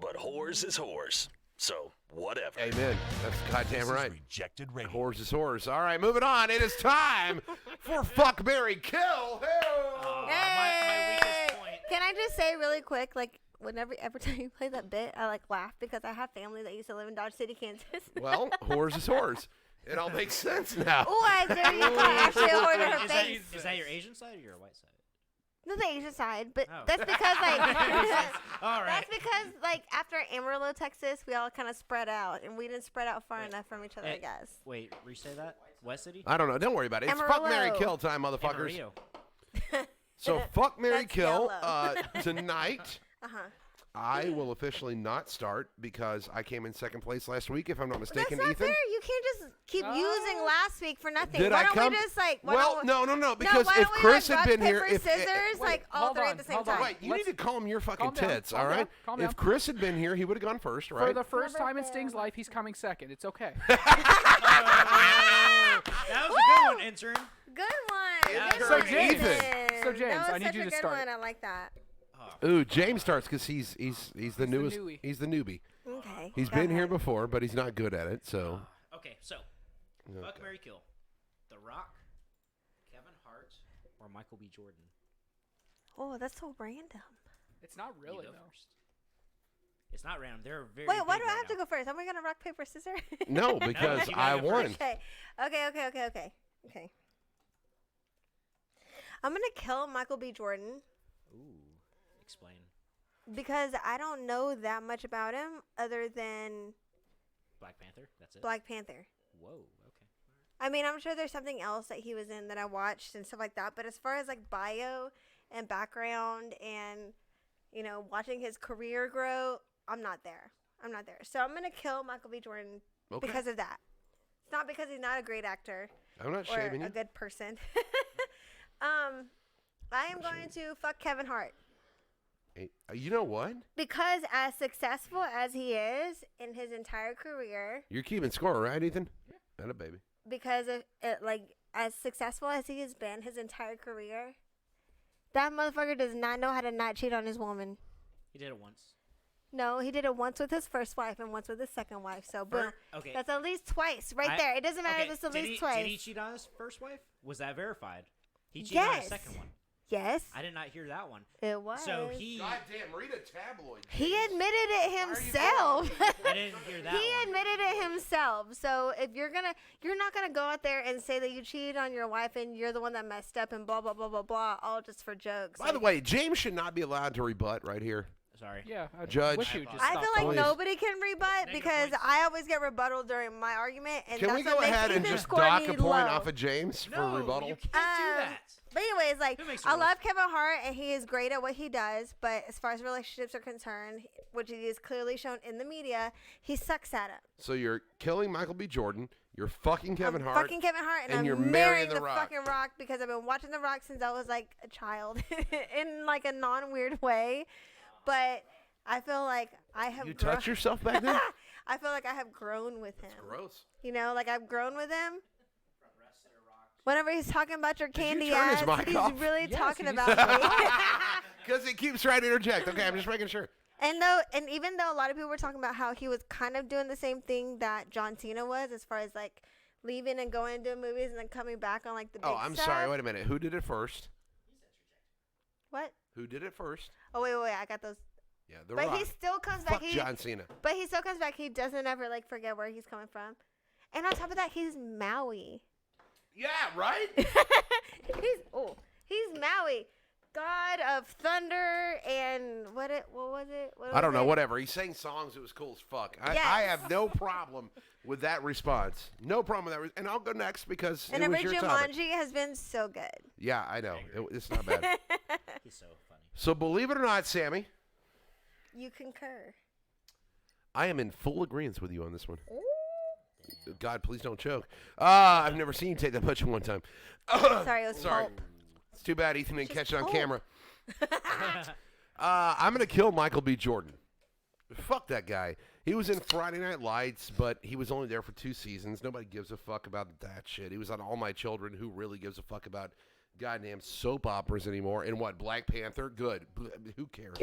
But whores is whores. So, whatever. Amen. That's goddamn right. Rejected Radio. Whores is whores. All right, moving on. It is time for Fuck, Marry, Kill. Oh, my weakest point. Can I just say really quick, like, every time you play that bit, I like laugh because I have family that used to live in Dodge City, Kansas. Well, whores is whores. It all makes sense now. Oh, I there you go. Actually, a whore to her Is face. that your Asian side or your white side? No, the Asian side, but Oh. that's because like All right. that's because like after Amarillo, Texas, we all kind of spread out, and we didn't spread out far enough from each other, I Eh, guess. Wait, re-say that? West City? I don't know. Don't worry about it. It's Fuck, Marry, Amarillo. Kill time, motherfuckers. Amarillo. So Fuck, Marry, That's Kill yellow. tonight. Uh-huh. I will officially not start because I came in second place last week, if I'm not That's mistaken, not Ethan. fair. You can't just keep using last week for nothing. Did why I don't come? we just like? Why Well, don't we, no, because why if don't we, Chris like, had rock, been here, paper, if scissors, like all hold three on, at the same hold on. time. Wait, you need to calm your fucking calm down, tits, calm all right? down, calm If down. Chris had been here, he would have gone first, right? For the first time in Sting's life, he's coming second. It's okay. That was a good one, intern. Good one. Yeah. Good So one, James- Ethan. so James, that was I need such you a to good start. One. I like that. Ooh, James starts because he's the newest. newie. He's the newbie. Okay. He's go been here ahead. before, but he's not good at it. So Okay, so Fuck, Marry, Kill. The Rock, Kevin Hart, or Michael B. Jordan. Oh, that's so random. It's not You really go though. first. It's not random. They're very. Wait, why big do I right have to now. go first? Am I gonna rock paper scissors? no, because you I gotta go won. first. Okay. I'm gonna kill Michael B. Jordan Ooh, explain. because I don't know that much about him other than Black Panther. That's it. Black Panther. Whoa. Okay. I mean, I'm sure there's something else that he was in that I watched and stuff like that. But as far as like bio and background and, you know, watching his career grow, I'm not there. I'm not there. So I'm gonna kill Michael B. Jordan Okay. because of that. It's not because he's not a great actor I'm not or shaming a you. good person. I am going to fuck Kevin Hart Hey, you know what? because as successful as he is in his entire career, You're keeping score, right, Ethan? Yeah. Not a baby. because of it, like as successful as he has been his entire career, that motherfucker does not know how to not cheat on his woman. He did it once. No, he did it once with his first wife and once with his second wife. So boom, Okay. that's at least twice right I- there. It doesn't matter okay, if it's at did least he, twice. Did he cheat on his first wife? Was that verified? He cheated on his Yes. second one. Yes, I did not hear that one. it was. So he. Goddamn, read a tabloid. He admitted it you himself. I didn't hear that He one. admitted it himself. So if you're not gonna go out there and say that you cheated on your wife and you're the one that messed up and blah blah blah blah blah, all just for jokes. By the way, James should not be allowed to rebut right here. Sorry. Yeah, I Judge. wish you would just I stop feel like Please. nobody can rebut Negative because points. I always get rebuttal during my argument, and Can that's we what go makes ahead and Ethan's just score dock a need point low. off of James No, for rebuttal? you can't do that. But anyways, like Who makes the I rules? love Kevin Hart and he is great at what he does, but as far as relationships are concerned, which he is clearly shown in the media, he sucks at it. So you're killing Michael B. Jordan. You're fucking Kevin I'm Hart. fucking Kevin Hart, and and I'm you're marrying marrying the The Rock. fucking Rock because I've been watching The Rock since I was like a child, in like a non-weird way. But I feel like I have. You touch yourself back then? I feel like I have grown with him. Gross. You know, like I've grown with him. Whenever he's talking about your you candy turn his ads, mic he's off? really Yes, talking he about me. Because he keeps trying to interject. Okay, I'm just making sure. And even though a lot of people were talking about how he was kind of doing the same thing that John Cena was, as far as like leaving and going and doing movies and then coming back on like the big Oh, I'm stuff. sorry. Wait a minute. Who did it first? What? Who did it first? Oh wait, I got those. Yeah, The But Rock. he still comes Fuck back. John Cena. But he still comes back. He doesn't ever like forget where he's coming from. And on top of that, he's Maui. Yeah, right? He's Maui, god of thunder and what was it? What I don't was know. it? Whatever. He sang songs. It was cool as fuck. I Yes. have no problem with that response. No problem with that. And I'll go next because And it was your topic. Jumanji has been so good. Yeah, I know. It's not bad. He's so funny. So believe it or not, Sammy, You concur. I am in full agreement with you on this one. God, please don't choke. I've never seen you take that much in one time. Sorry, it was Sorry. pulp. It's too bad Ethan didn't Just catch it on pulp. camera. I'm going to kill Michael B. Jordan. Fuck that guy. He was in Friday Night Lights, but he was only there for 2 seasons. Nobody gives a fuck about that shit. He was on All My Children. Who really gives a fuck about goddamn soap operas anymore? And what, Black Panther? Good. Who cares?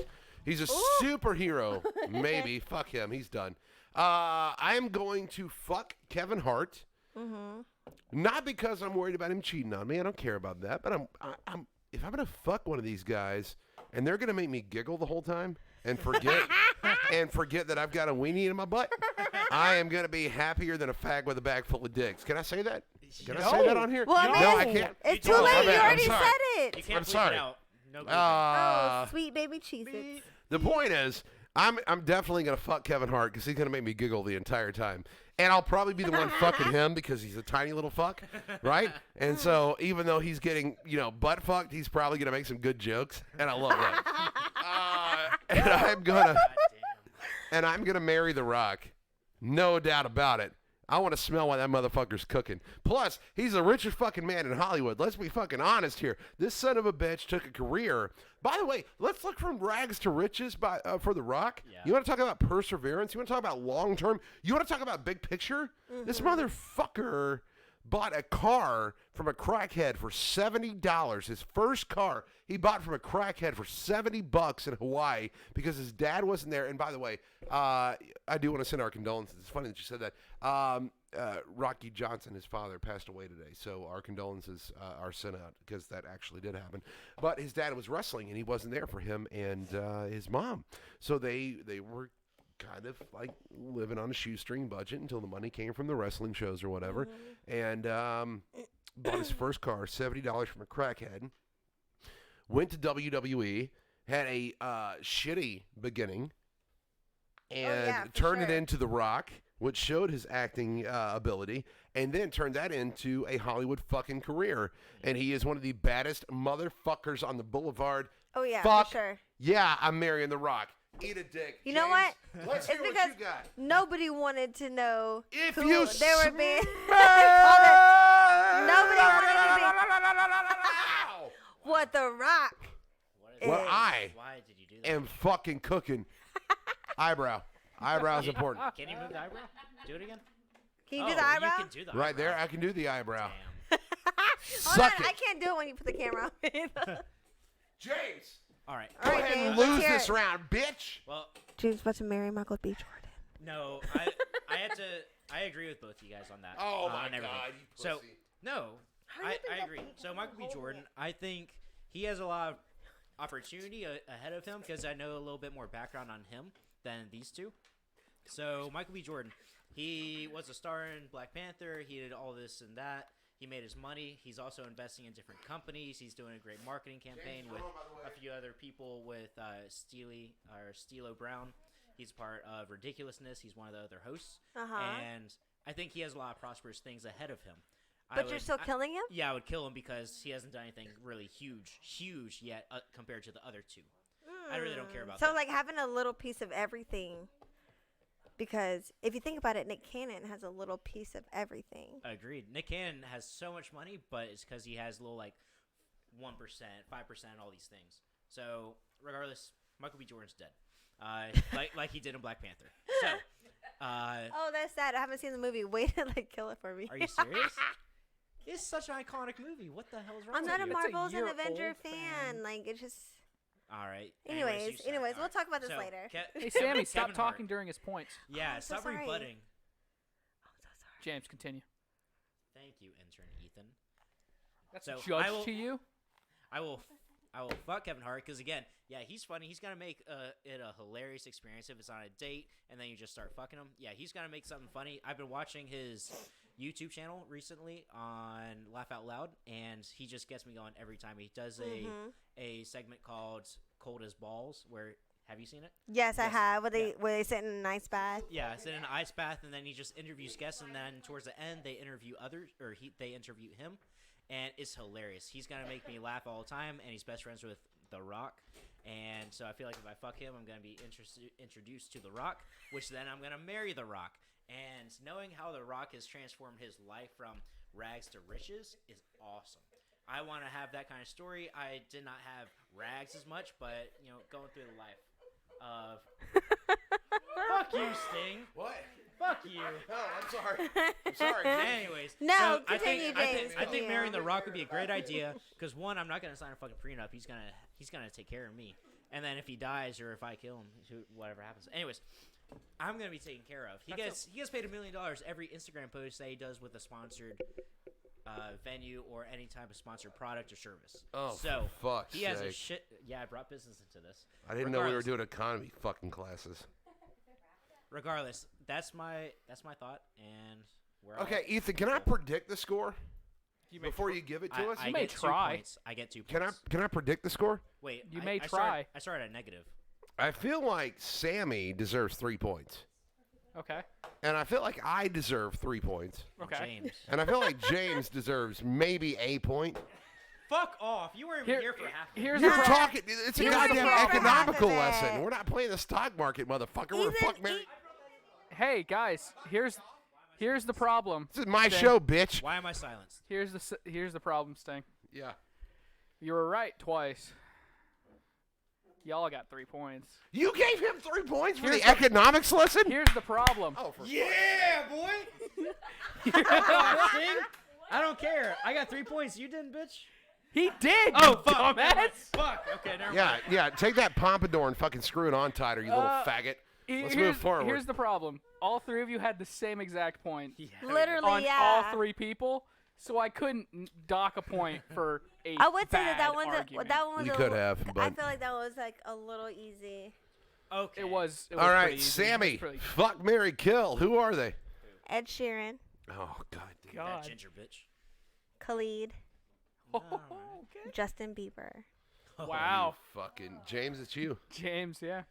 He's a superhero. Maybe. Fuck him. He's done. I'm going to fuck Kevin Hart. Mm-hmm. Not because I'm worried about him cheating on me. I don't care about that. But I'm if I'm gonna fuck one of these guys and they're gonna make me giggle the whole time and forget that I've got a weenie in my butt, I am gonna be happier than a fag with a bag full of dicks. Can I say that? Can I say that on here? Well, I mean, no, I can't. It's You too told late. me. You I'm already sorry. said You it. can't I'm bleep sorry. it out. No bleeping. Oh, sweet baby Cheez-Its. The point is, I'm definitely gonna fuck Kevin Hart because he's gonna make me giggle the entire time, and I'll probably be the one fucking him because he's a tiny little fuck, right? And so even though he's getting butt fucked, he's probably gonna make some good jokes, and I love that. And I'm gonna marry The Rock, no doubt about it. I want to smell what that motherfucker's cooking. Plus, he's the richest fucking man in Hollywood. Let's be fucking honest here. This son of a bitch took a career. By the way, let's look from rags to riches for The Rock. Yeah. You want to talk about perseverance? You want to talk about long term? You want to talk about big picture? This motherfucker bought a car from a crackhead for $70. His first car he bought from a crackhead for $70 in Hawaii because his dad wasn't there. And by the way, I do want to send our condolences. It's funny that you said that. Rocky Johnson, his father, passed away today. So our condolences are sent out because that actually did happen. But his dad was wrestling and he wasn't there for him and his mom. So they were kind of like living on a shoestring budget until the money came from the wrestling shows or whatever. And bought his first car, $70 from a crackhead. Went to WWE, had a shitty beginning, and for turned it sure. into The Rock, which showed his acting ability, and then turned that into a Hollywood fucking career. And he is one of the baddest motherfuckers on the boulevard. Oh yeah, Fuck for sure. yeah, I'm marrying The Rock. Eat a dick. You know what? Let's It's hear what because you got. nobody wanted to know If who you they were being. smell- Nobody wanted to be. Ow! What The Rock? Well, I Why did you do that? am fucking cooking. Eyebrow. Eyebrow's important. Can you move the eyebrow? Do it again. Can you do the eyebrow? You can do the Right eyebrow. there, I can do the eyebrow. Damn. Hold on, Suck I it. can't do it when you put the camera on me. James, All right. All go right, ahead and James, let's lose hear this it. round, bitch. Well, James about to marry Michael B. Jordan. no, I agree with both of you guys on that. Oh, my on everything. God, you So pussy. no, Hurry I up and get agree. the- So Michael B. Jordan, I think he has a lot of opportunity ahead of him because I know a little bit more background on him than these two. So Michael B. Jordan, he was a star in Black Panther. He did all this and that. He made his money. He's also investing in different companies. He's doing a great marketing campaign with a few other people with Stilo Brown. He's part of Ridiculousness. He's one of the other hosts. And I think he has a lot of prosperous things ahead of him. But you're still killing him? Yeah, I would kill him because he hasn't done anything really huge yet compared to the other two. I really don't care about So that. like having a little piece of everything. Because if you think about it, Nick Cannon has a little piece of everything. Agreed. Nick Cannon has so much money, but it's because he has little 1%, 5%, all these things. So regardless, Michael B. Jordan's dead, like he did in Black Panther. So, Oh, that's sad. I haven't seen the movie. Wait till they kill it for me. are you serious? It's such an iconic movie. What the hell is wrong I'm with not a you? Marvels and year-old Avenger fan. fan. Like it's just. All right. Anyways, you suck. anyways, All we'll right. talk about this So, later. Hey, Sammy, Kevin stop Hart. talking during his points. Yeah, I'm so stop sorry. rebutting. I'm so sorry. James, continue. Thank you, intern Ethan. That's So, a judge I will- to you? I will fuck Kevin Hart because again, yeah, he's funny. He's gonna make it a hilarious experience if it's on a date and then you just start fucking him. Yeah, he's gonna make something funny. I've been watching his YouTube channel recently on Laugh Out Loud, and he just gets me going every time. He does a segment called Cold as Balls. Where have you seen it? Yes, I Yes. have. Where they sit in an ice bath. Yeah, it's in an ice bath, and then he just interviews guests, and then towards the end they interview others, or they interview him, and it's hilarious. He's gonna make me laugh all the time, and he's best friends with The Rock, and so I feel like if I fuck him, I'm gonna be introduced to The Rock, which then I'm gonna marry The Rock. And knowing how The Rock has transformed his life from rags to riches is awesome. I want to have that kind of story. I did not have rags as much, but going through the life of fuck you, Sting. What? Fuck you. Oh, I'm sorry. I'm sorry. Anyways, No, so continue, I think James, marrying continue. The Rock would be a great idea because one, I'm not gonna sign a fucking prenup. He's gonna take care of me, and then if he dies or if I kill him, whatever happens. Anyways, I'm gonna be taken care of. He gets paid $1 million every Instagram post that he does with a sponsored venue or any type of sponsored product or service. Oh, so for fuck's he has a sake. shit. Yeah, I brought business into this. I didn't know we were Regardless- doing economy fucking classes. Regardless, that's my thought, and we're Okay, all Ethan, can I equal. predict the score before you give it to us? I may get try. 2 points. I get 2 Can points. I predict the score? Wait, You I- may I try. I started at negative. I feel like Sammy deserves 3 points. Okay. And I feel like I deserve 3 points. Okay. James. And I feel like James deserves maybe a point. Fuck off. You weren't even here for half. Here's You're the pro- talking. It's a You weren't goddamn here for half economical of it. lesson. We're not playing the stock market, motherfucker. We're Ethan, fuck married. Hey guys, here's the problem. This is my Sting. show, bitch. Why am I silenced? Here's the problem, Sting. Yeah. You were right twice. Y'all got 3 points. You gave him 3 points for Here's the the- economics lesson? Here's the problem. Oh, for Yeah, boy. Sting? I don't care. I got 3 points. You didn't, bitch. He did. Oh, you fuck. never mind. dumbass. Fuck. Okay, never Yeah, mind. yeah. Take that pompadour and fucking screw it on tighter, you little faggot. Let's move forward. Here's the problem. All 3 of you had the same exact point Yeah. Literally, on yeah. all 3 people, so I couldn't dock a point for a I would say bad that one argument. was You a could little- have, I but- feel like that was like a little easy. Okay. It was All right, pretty easy. It was Sammy. pretty- Fuck, Mary, kill. Who are they? Ed Sheeran, Oh, God damn. That God. ginger bitch. Khalid, Oh, okay. Justin Bieber. Wow. Fucking James, it's you. James, yeah.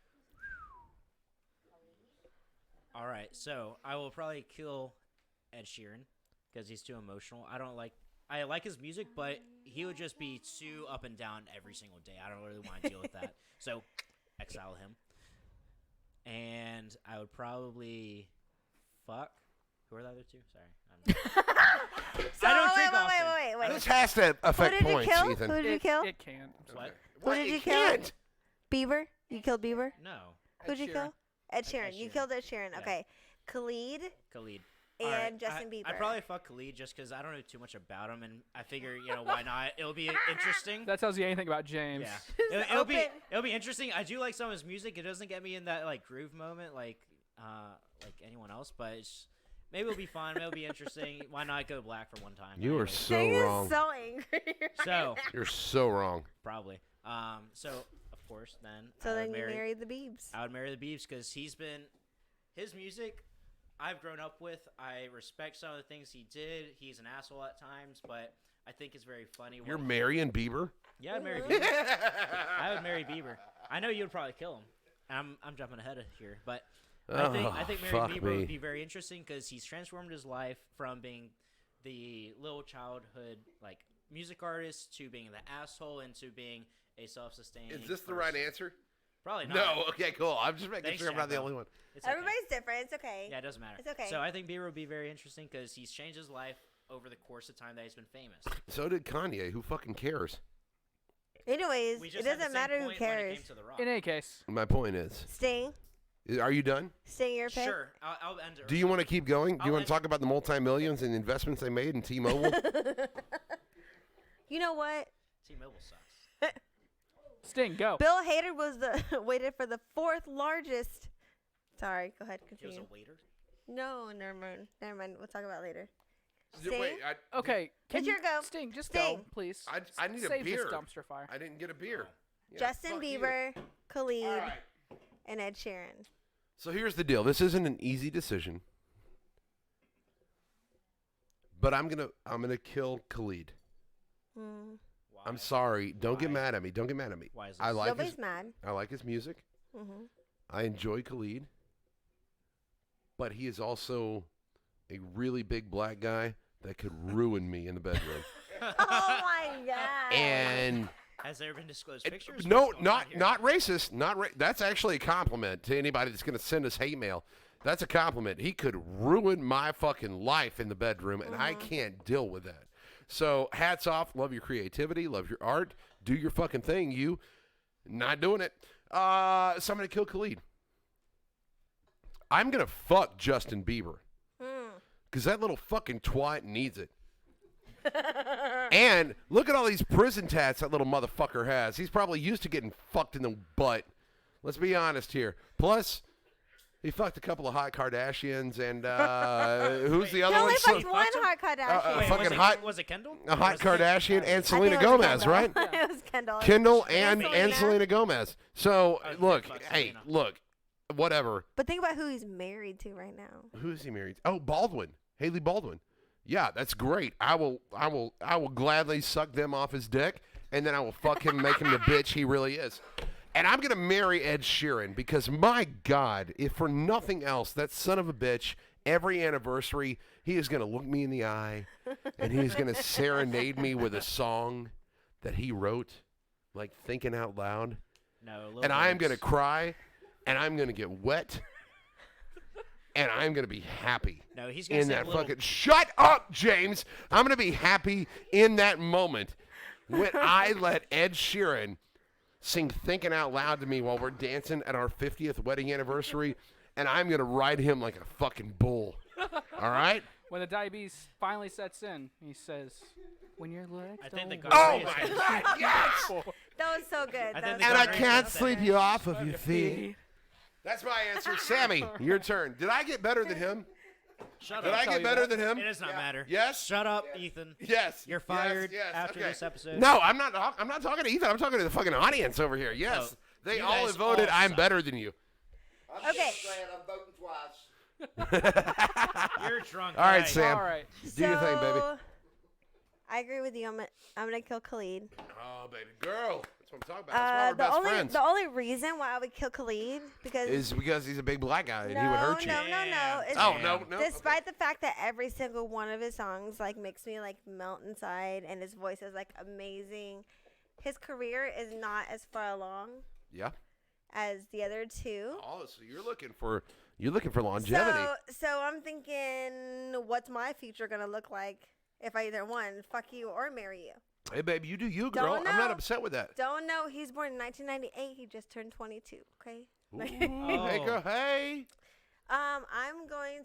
All right, so I will probably kill Ed Sheeran because he's too emotional. I like his music, but he would just be too up and down every single day. I don't really want to deal with that. So, exile him. and I would probably fuck. Who are the other two? Sorry. So I don't drink often. wait. This has to Who affect did you points, kill? Ethan. Who did you kill? It can. What? Who did you kill? can't. Bieber? You killed Bieber? No. Who did you kill? Ed Sheeran. Ed You Sheeran. killed Ed Sheeran. Yeah. Okay. Khalid Khalid. and Alright, Justin Bieber. I'd probably fuck Khalid just because I don't know too much about him, and I figure, why not? It'll be interesting. That tells you anything about James. Yeah, Just it'll be interesting. I do like some of his music. It doesn't get me in that like groove moment like anyone else, but maybe it'll be fun. Maybe it'll be interesting. Why not go black for one time? You are Anyways. so Dang is wrong. so angry. So You're so wrong. probably. So of course then. So I then would you marry, married the Biebs. I would marry the Biebs because his music. I've grown up with. I respect some of the things he did. He's an asshole at times, but I think it's very funny. You're marrying Bieber? Yeah, I'd marry Bieber. I would marry Bieber. I know you would probably kill him. I'm jumping ahead of here, but I think marrying fuck Bieber me. would be very interesting because he's transformed his life from being the little childhood like music artist to being the asshole into being a self-sustaining. Is this the person. right answer? Probably not. No. Okay, cool. I'm just making Thanks, sure I'm not the Jacko. only one. It's okay. Everybody's different. It's okay. Yeah, it doesn't matter. It's okay. So I think Bieber would be very interesting because he's changed his life over the course of time that he's been famous. So did Kanye. Who fucking cares? Anyways, We it just had the doesn't same matter who point when it cares. came to The Rock. In any case, My point is, Sting. are you done? Sting your pick. Sure, I'll end it. Do you want to keep going? Do you I'll want to talk about the multi-millions and investments they made in T-Mobile? You know what? T-Mobile sucks. Sting, go. Bill Hader was waited for the fourth largest. Sorry, go ahead, He was continue. a waiter. No, never mind. Never mind. We'll talk about it later. Wait, Sting? Okay, can It's your you- go. Sting, just Sting. go, please. I need a Save beer. this dumpster fire. I didn't get a beer. Yeah, Justin fuck you. Bieber, Khalid, All right. and Ed Sheeran. So here's the deal. This isn't an easy decision, but I'm gonna kill Khalid. Mm. Why? I'm sorry. Don't get Why? mad at me. Don't get mad at me. Why is I this? like Nobody's his mad. I like his music. Hmm I enjoy Khalid, but he is also a really big black guy that could ruin me in the bedroom. Oh my god. And Has there been disclosed pictures? no, What's going on here? not racist. That's actually a compliment to anybody that's going to send us hate mail. That's a compliment. He could ruin my fucking life in the bedroom, and I can't deal with that. So hats off. Love your creativity. Love your art. Do your fucking thing. You not doing it. So I'm going to kill Khalid. I'm going to fuck Justin Bieber because that little fucking twat needs it. And look at all these prison tats that little motherfucker has. He's probably used to getting fucked in the butt. Let's be honest here. Plus, he fucked a couple of hot Kardashians, and who's the He other only one? fucked one hot Kardashian. Wait, fucking was it, hot- Was it Kendall? A Or hot was it- Kardashian and I think Selena it was Gomez, Kendall. right? It was Kendall. Kendall And and Selena Gomez. So Oh, look, fuck hey, Selena. look, whatever. But think about who he's married to right now. Who is he married? Oh, Baldwin, Haley Baldwin. Yeah, that's great. I will gladly suck them off his dick, and then I will fuck him, make him the bitch he really is. And I'm gonna marry Ed Sheeran because my God, if for nothing else, that son of a bitch, every anniversary, he is gonna look me in the eye, and he's gonna serenade me with a song that he wrote, like thinking out loud, No. Lil and I am Birds. gonna cry, and I'm gonna get wet. And I'm going to be happy No, he's gonna in sing that Little- fucking... Shut up, James! I'm going to be happy in that moment when I let Ed Sheeran sing Thinking Out Loud to me while we're dancing at our 50th wedding anniversary, and I'm going to ride him like a fucking bull. All right? When the diabetes finally sets in, he says, "When your legs I think the don't gonorrhea Oh, is my gonna- God, yes! That was so good. I That think was the And I gonorrhea can't is sleep gonna- you off of your feet. That's my answer. Sammy, your turn. Did I get better than him? Shut Did up. I tell get you better that. than him? It does not matter. Yes? Shut up, Ethan. Yes. You're Yes, fired yes, after okay. this episode. No, I'm not talking to Ethan. I'm talking to the fucking audience over here. Yes. Oh, They you all guys have voted all I'm suck. better than you. I'm Okay. just saying I'm voting twice. You're drunk. All right, guy. Sam. All right. Do your thing, baby. So, I agree with you. I'm gonna kill Khalid. Oh, baby girl. That's what I'm talking about. That's why we're best friends. The only reason why I would kill Khalid because Is because he's a big black guy and no, he would hurt you. no. It's, Oh, no. Despite the fact that every single one of his songs like makes me like melt inside, and his voice is like amazing, his career is not as far along Yeah. as the other two. Oh, so you're looking for longevity. So I'm thinking, what's my future gonna look like if I either one, fuck you or marry you? Hey, babe, you do you, girl. Don't I'm not know. upset with that. Don't know. He's born in 1998. He just turned 22. Okay. Ooh, hey, girl, hey. I'm going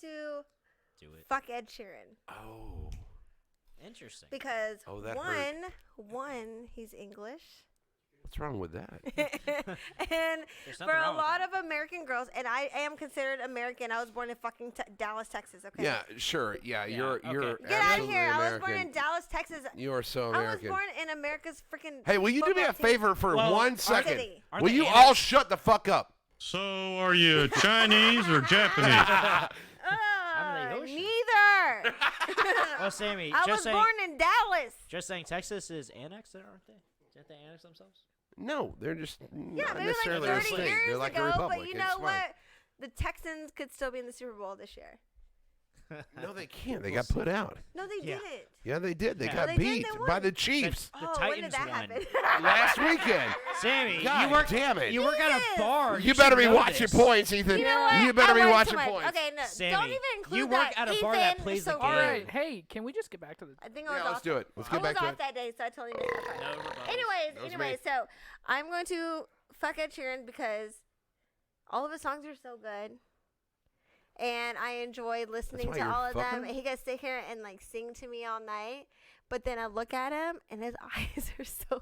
to Do it. fuck Ed Sheeran Oh. Interesting. because that hurt. one, he's English. What's wrong with that? And There's for nothing a wrong with lot that. of American girls, and I am considered American. I was born in fucking Dallas, Texas. Okay. Yeah, sure. Yeah, you're okay. you're Get out of absolutely here! American. I was born in Dallas, Texas. You are so I American. was born in America's freaking. Hey, will you do me a football team. favor for Well, 1 second? City. Aren't Will they you annex- all shut the fuck up? So, are you Chinese or Japanese? I'm the ocean. Neither. Oh, Sammy, I was just saying, born in Dallas. just saying, Texas is annexed, aren't they? Didn't they annex themselves? No, they're just Yeah, not maybe like necessarily a 30 state. years They're like ago. a republic. But you It's know fine. what? The Texans could still be in the Super Bowl this year. No, they can't. They got put out. No, they Yeah. didn't. Yeah, they did. They Yeah. got They did, beat they by won. the Chiefs The Oh, when Titans did that won. happen? last weekend. Sammy, God you work. damn it. You work at a Yes. bar. You better should be know watching this. points, Ethan. You know what? You better I be work watching too much. points. Okay, no, Sammy, don't even include you work that. at a bar that Ethan, plays so the All game. right, hey, can we just get back to the? I think I was Yeah, let's off. do it. Let's I get back was to off it. that day, so I totally missed that part. No rebuttals. Anyways, That was me. so I'm going to fuck Ed Sheeran because all of his songs are so good. And I enjoy listening why to you're all of them. fucking? And he can sit here and like sing to me all night. But then I look at him and his eyes are so,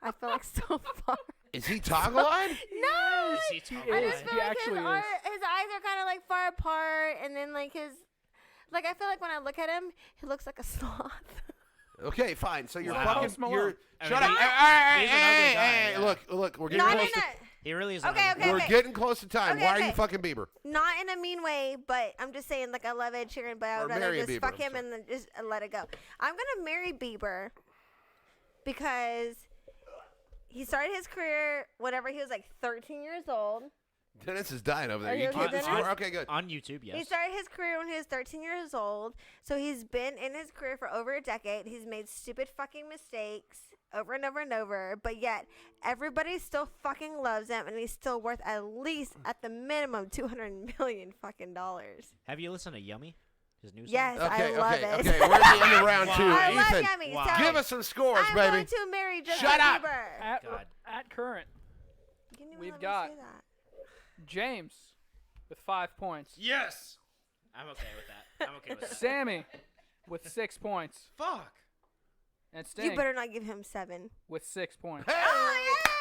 I feel like so far. Is he toggle-eyed? No! Is he He talking? I is. just He feel like actually is. his eyes are kind of like far apart. And then like like I feel like when I look at him, he looks like a sloth. Okay, fine. So you're Wow. fucking. Post Malone. You're I shut mean, up. he- Hey, he's an ugly hey, guy, hey, yeah. look. We're getting Not in close. To, He really is. Okay, okay. we're getting close to time. Okay, Why are okay. you fucking Bieber? Not in a mean way, but I'm just saying, like, I love Ed Sheeran, but I Or would rather marry just Bieber, fuck I'm him sorry. and then just let it go. I'm going to marry Bieber because he started his career whenever he was like 13 years old. Dennis is dying over there. Are You you okay, keep the Dennis? score. Okay, good. On YouTube, yes. He started his career when he was 13 years old. So he's been in his career for over a decade. He's made stupid fucking mistakes over and over and over. But yet, everybody still fucking loves him. And he's still worth at least, at the minimum, $200 million fucking dollars. Have you listened to Yummy? His new song? Yes, Okay, I love okay, it. okay. We're at the end of round two. I love Ethan, Yummy. wow. So give us some scores, I'm baby. going to marry Justin Shut up. Bieber. At, at current, You didn't even We've let me got- say that. James with 5 points. Yes. I'm okay with that. I'm okay with that. Sammy with 6 points. Fuck. And You Sting better not give him 7. with 6 points. Hey!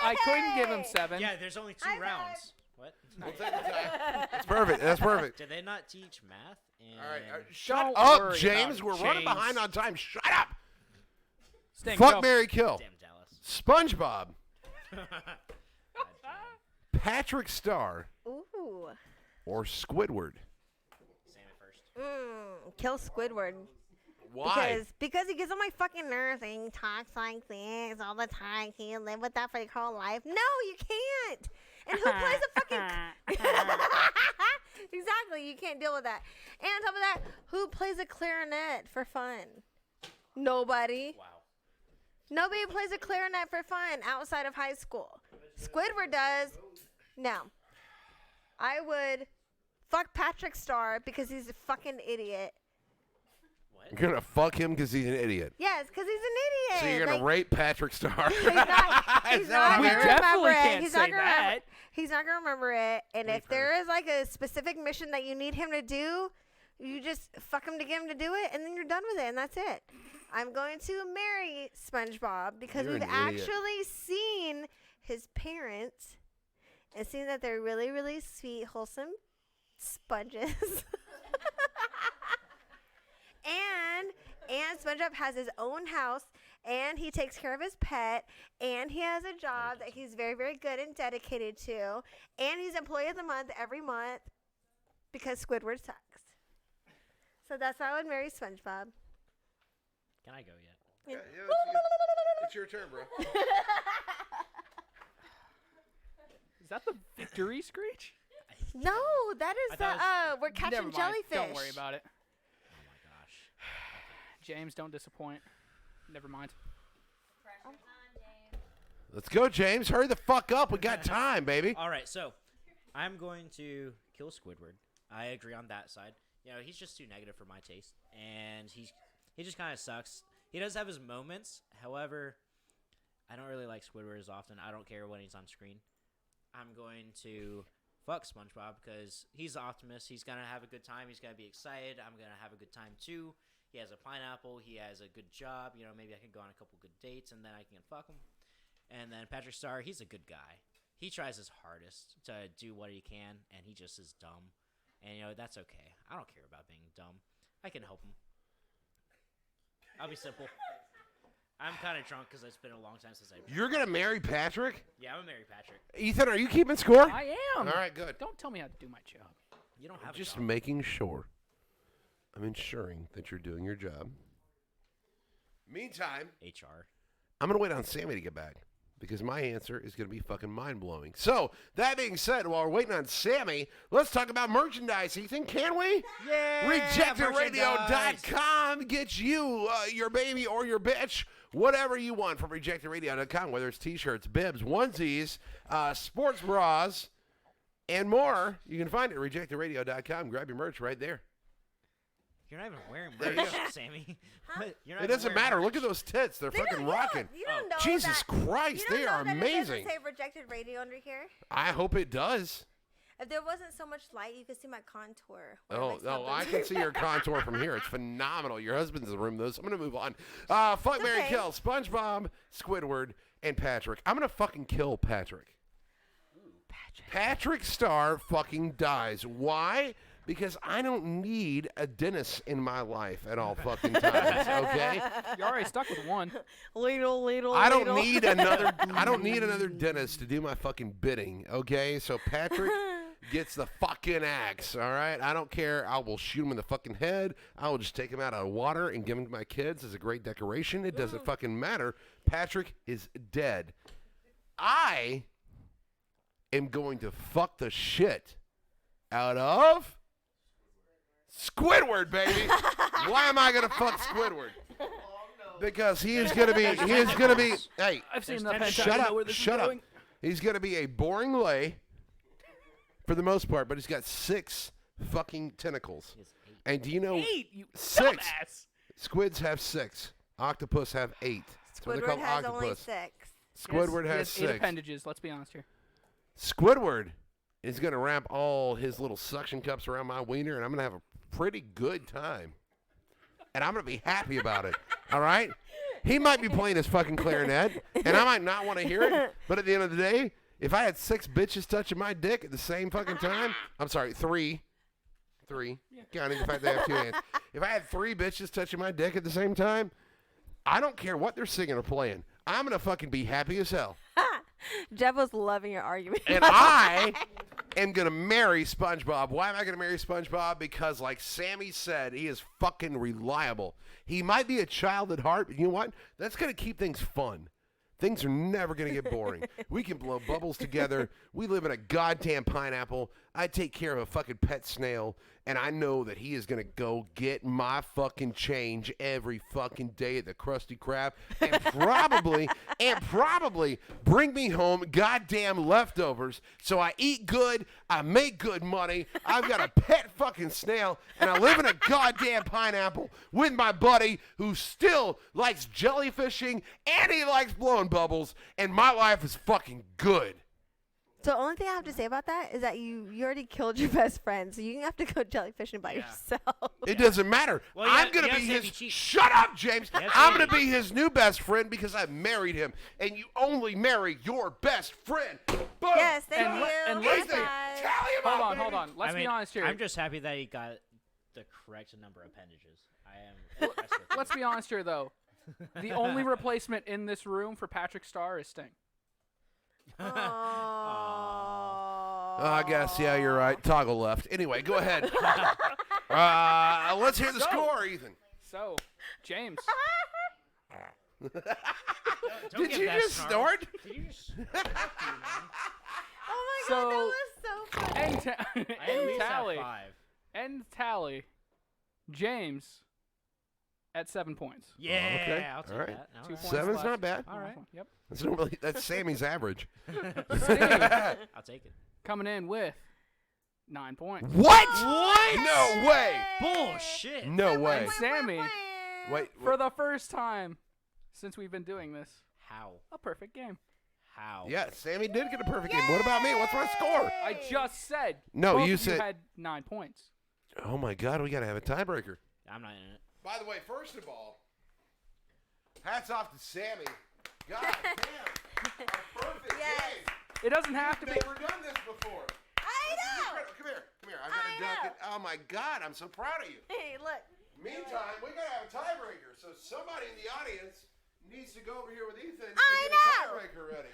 I couldn't give him Hey! 7. Yeah, there's only 2 High five. rounds. What? We'll take the time. That's perfect. That's perfect. Did they not teach math? All right. And Shut Don't up, worry James. about We're it, running James. behind on time. Shut up. Sting, Fuck, go. Mary, kill. Damn Dallas. SpongeBob. Patrick Star Ooh. or Squidward. Sammy first. Kill Squidward. Why? Because he gets on my fucking nerves and he talks like this all the time. Can you live with that for your whole life? No, you can't. And who plays a fucking... Exactly, you can't deal with that. And on top of that, who plays a clarinet for fun? Nobody. Wow. Nobody plays a clarinet for fun outside of high school. Squidward does. No. I would fuck Patrick Star because he's a fucking idiot. What? You're gonna fuck him because he's an idiot. Yes, because he's an idiot. So you're gonna Like, rape Patrick Star. He's not, he's Is that not what gonna I'm hearing? remember Definitely it. can't He's say not gonna that. remember. He's not gonna remember it. And if there is like a specific mission that you need him to do, you just fuck him to get him to do it, and then you're done with it, and that's it. I'm going to marry SpongeBob because You're we've an idiot. actually seen his parents and seen that they're really, really sweet, wholesome sponges. and SpongeBob has his own house, and he takes care of his pet, and he has a job that he's very, very good and dedicated to, and he's Employee of the Month every month because Squidward sucks. So that's why I would marry SpongeBob. Can I go yet? It's your turn, bro. Is that the victory screech? No, that I is thought it we're catching Never mind. jellyfish. Don't worry about it. Oh my gosh. James, don't disappoint. Never mind. Let's go, James. Hurry the fuck up. We got time, baby. All right, so I'm going to kill Squidward. I agree on that side. You know, he's just too negative for my taste, and he just kind of sucks. He does have his moments. However, I don't really like Squidward as often. I don't care when he's on screen. I'm going to fuck SpongeBob because he's the optimist. He's going to have a good time. He's going to be excited. I'm going to have a good time, too. He has a pineapple. He has a good job. You know, maybe I can go on a couple good dates, and then I can fuck him. And then Patrick Star, he's a good guy. He tries his hardest to do what he can, and he just is dumb. And, you know, that's okay. I don't care about being dumb. I can help him. I'll be simple. I'm kind of drunk because it's been a long time since I... You're going to marry Patrick? Yeah, I'm going to marry Patrick. Ethan, are you keeping score? I am. All right, good. Don't tell me how to do my job. You don't have Just a job. making sure. I'm ensuring that you're doing your job. Meantime, HR. I'm going to wait on Sammy to get back because my answer is going to be fucking mind-blowing. So, that being said, while we're waiting on Sammy, let's talk about merchandise, Ethan, can we? Yeah! RejectedRadio.com gets you your baby or your bitch, whatever you want from RejectedRadio.com, whether it's t-shirts, bibs, onesies, sports bras, and more. You can find it at RejectedRadio.com. Grab your merch right there. You're not even wearing There you merch, go. Sammy. Huh? You're not It even doesn't wearing matter. merch. Look at those tits. They're fucking rocking. You don't know Jesus that, Christ, you don't they know are that amazing. It doesn't say Rejected Radio under here. I hope it does. If there wasn't so much light, you could see my contour. where it Oh, makes my no, I boobs can look see your better. contour from here. It's phenomenal. Your husband's in the room, though, so I'm going to move on. Fuck, Mary, okay. kill SpongeBob, Squidward, and Patrick. I'm going to fucking kill Patrick. Patrick Star fucking dies. Why? Because I don't need a dentist in my life at all fucking times, okay? You're already stuck with one. Ladle. I don't need another dentist to do my fucking bidding, okay? So Patrick gets the fucking axe, all right? I don't care. I will shoot him in the fucking head. I will just take him out of water and give him to my kids as a great decoration. It doesn't fucking matter. Patrick is dead. I am going to fuck the shit out of Squidward, baby. Why am I going to fuck Squidward? Because he is going to be, hey, I've seen enough hentai shut to know up, where this is shut up. going. He's going to be a boring lay for the most part, but he's got 6 fucking tentacles. And do you know 8, you 6? dumbass. Squids have 6. Octopus have 8. So they're Squidward called has only octopus. 6. Squidward He has 8 6. appendages. Let's be honest here. Squidward is going to wrap all his little suction cups around my wiener, and I'm going to have a pretty good time. And I'm going to be happy about it. All right? He might be playing his fucking clarinet, and I might not want to hear it. But at the end of the day, if I had 6 bitches touching my dick at the same fucking time, I'm sorry, 3, counting the fact they have 2 hands. If I had 3 bitches touching my dick at the same time, I don't care what they're singing or playing. I'm going to fucking be happy as hell. Jeff was loving your argument. And I am going to marry SpongeBob. Why am I going to marry SpongeBob? Because, like Sammy said, he is fucking reliable. He might be a child at heart, but you know what? That's going to keep things fun. Things are never going to get boring. We can blow bubbles together. We live in a goddamn pineapple. I take care of a fucking pet snail, and I know that he is going to go get my fucking change every fucking day at the Krusty Krab and probably bring me home goddamn leftovers so I eat good, I make good money, I've got a pet fucking snail, and I live in a goddamn pineapple with my buddy who still likes jellyfishing and he likes blowing bubbles, and my life is fucking good. So the only thing I have to say about that is that you already killed your best friend, so you have to go jellyfishing by yourself. It doesn't matter. Well, I'm going to be his... Shut up, James. I'm going to be his new best friend because I married him, and you only marry your best friend. Boom. Yes, thank And you. le- and High listen, five. Tally him up, baby. Hold on. Let's be honest here. I'm just happy that he got the correct number of appendages. I am impressed with Let's be honest here, though. The only replacement in this room for Patrick Star is Sting. I guess, yeah, you're right. Toggle left. Anyway, go ahead. Let's hear the score, Ethan. So, James. Did you just snort? Did you just Oh my So- god, that was so funny. End, I at least have tally. 5. End tally. James at 7 points. Yeah, okay. I'll take All right. that. All 2 right. points 7's left. not bad. All right. Yep. That's Sammy's average. Steve I'll take it. coming in with 9 points. What? What? No way. Bullshit. No way. And Sammy, Wait. for the first time since we've been doing this, How? a perfect game. How? Yeah, Sammy did get a perfect game. What about me? What's my score? I just said. No, both you of said- you had 9 points. Oh my God, we gotta have a tiebreaker. I'm not in it. By the way, first of all, hats off to Sammy. God damn, a perfect Yes. game. It doesn't have to We've be. never done this before. I know. Come here. I gotta I duck know. it. Oh my God, I'm so proud of you. Hey, look. Meantime, we gotta have a tiebreaker. So somebody in the audience needs to go over here with Ethan and I get know. a tiebreaker ready.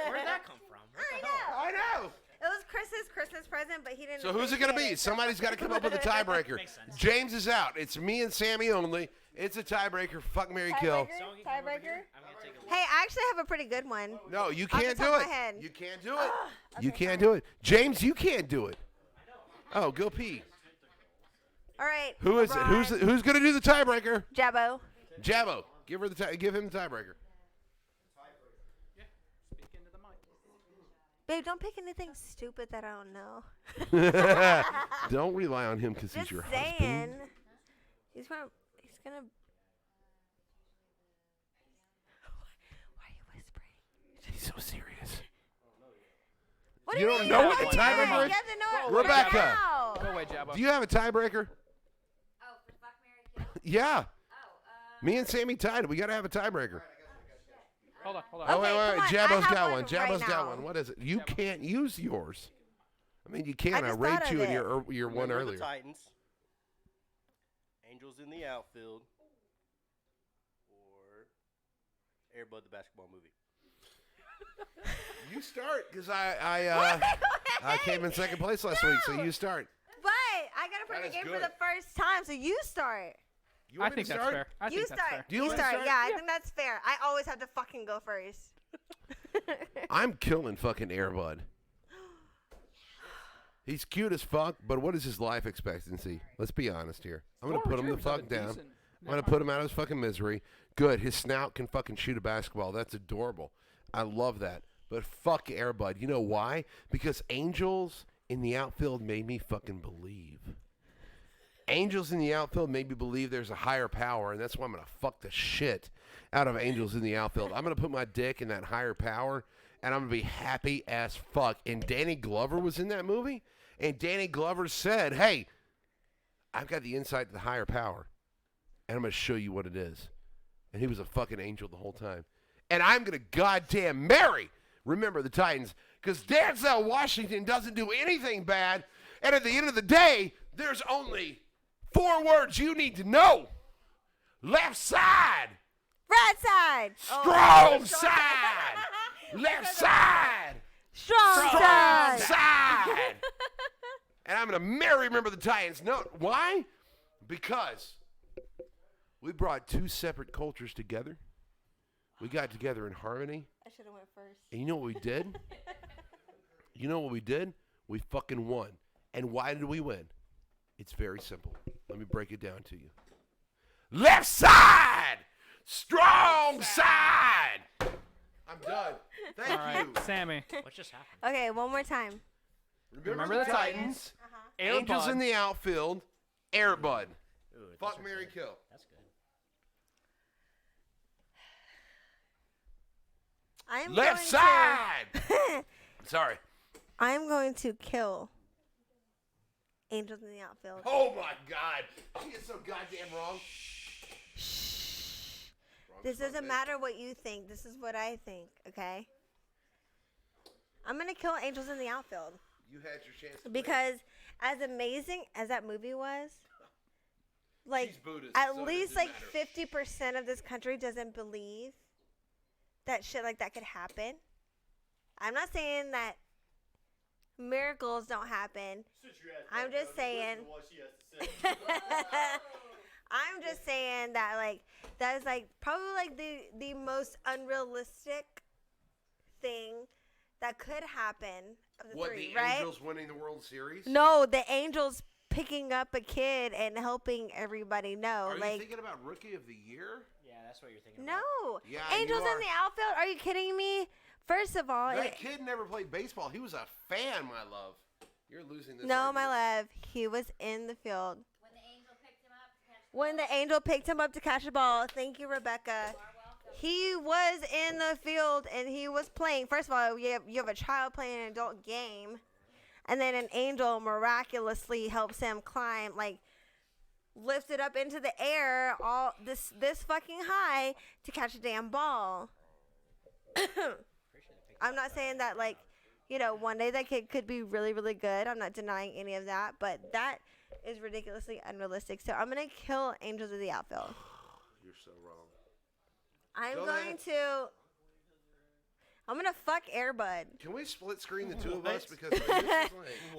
Where'd that come from? What I the hell? know. I know. It was Chris's Christmas present, but he didn't. So who's it gonna be? appreciate Somebody's got to come up with a tiebreaker. Makes sense. James is out. It's me and Sammy only. It's a tiebreaker. Fuck, Mary, kill. Someone can come over Tiebreaker? here? I'm gonna take a look. Hey, I actually have a pretty good one. No, you Off the can't top do of it. my head. You can't do it. You Okay, can't fine. do it. James, you can't do it. Oh, go pee. All right. Who is it? Who's gonna do the tiebreaker? Jabbo? Jabbo. Give him the tiebreaker. Speak into the mic. Babe, don't pick anything stupid that I don't know. Don't rely on him because he's Just your saying. husband. He's gonna. Why are you whispering? He's so serious. What You do don't mean? know what You the have to tiebreaker is? know it Rebecca. right now. Go away, Jabba. Do you have a tiebreaker? Oh, for fuck, Mary, kill? Yeah. Oh, Me and Sammy tied. We gotta have a tiebreaker. Hold on. Oh, Okay, wait. come on, I Jabbo's have got one one. Jabbo's right got now. one. What is it? You can't use yours. I mean, you can. I just rate thought of you in it. your one Remember earlier. The Titans, Angels in the outfield, or Air Bud the basketball movie. You start, because I came in second place last week, so No. you start. But I got a That perfect is game for good. the first time, so you start. You I want me think to that's start? fair. I You think that's start. fair. Do you You want me to start. start? Yeah, I think that's fair. I always have to fucking go first. I'm killing fucking Airbud. He's cute as fuck, but what is his life expectancy? Let's be honest here. I'm gonna put him the fuck down. I'm gonna put him out of his fucking misery. Good. His snout can fucking shoot a basketball. That's adorable. I love that. But fuck Airbud. You know why? Because Angels in the outfield made me fucking believe. Angels in the outfield made me believe there's a higher power, and that's why I'm gonna fuck the shit out of Angels in the outfield. I'm gonna put my dick in that higher power, and I'm gonna be happy as fuck. And Danny Glover was in that movie, and Danny Glover said, "Hey, I've got the insight to the higher power, and I'm gonna show you what it is." And he was a fucking angel the whole time. And I'm gonna goddamn remember the Titans, because Denzel Washington doesn't do anything bad. And at the end of the day, there's only 4 words you need to know: left side, Right side. strong side, left side, Strong side. side. And I'm going to remember the Titans. No, why? Because we brought 2 separate cultures together. We got together in harmony. I should have went first. And you know what we did? You know what we did? We fucking won. And why did we win? It's very simple. Let me break it down to you. Left side! Strong side! I'm done. Thank All right, you. Sammy. What just happened? Okay, one more time. Remember the Titans. Air Angels Bud. in the outfield. Airbud. Ooh, those Fuck, are Mary, good. kill. That's good. I am Left going side! Sorry. I am going to kill Angels in the outfield. Oh my God. She is so goddamn wrong. This doesn't matter what you think. This is what I think, okay? I'm going to kill Angels in the outfield. You had your chance to Because as amazing as that movie was, like, She's Buddhist, at so it least doesn't like matter. 50% of this country doesn't believe that shit like that could happen. I'm not saying that miracles don't happen. I'm just saying. I'm just saying that, like, that is like probably like the most unrealistic thing that could happen of the What, three, the right? Angels winning the World Series? No, the Angels picking up a kid and helping everybody know. Are you like, thinking about Rookie of the Year? Yeah, that's what you're thinking. no. Yeah, Angels you are. in the outfield? Are you kidding me? First of all, That kid never played baseball. He was a fan, my love. You're losing this. no, my argument. love. He was in the field. When the angel picked him up to catch the When the angel picked him up to catch the ball. Thank you, Rebecca. He was in the field and he was playing. First of all, you have a child playing an adult game, and then an angel miraculously helps him climb, like lifted up into the air, all this fucking high to catch a damn ball. I'm not saying that, like, you know, one day that kid could be really, really good. I'm not denying any of that, but that is ridiculously unrealistic. So I'm gonna kill Angels of the Outfield. You're so wrong. I'm Go going ahead. to. I'm gonna fuck Airbud. Can we split screen the two of What? us because this is like,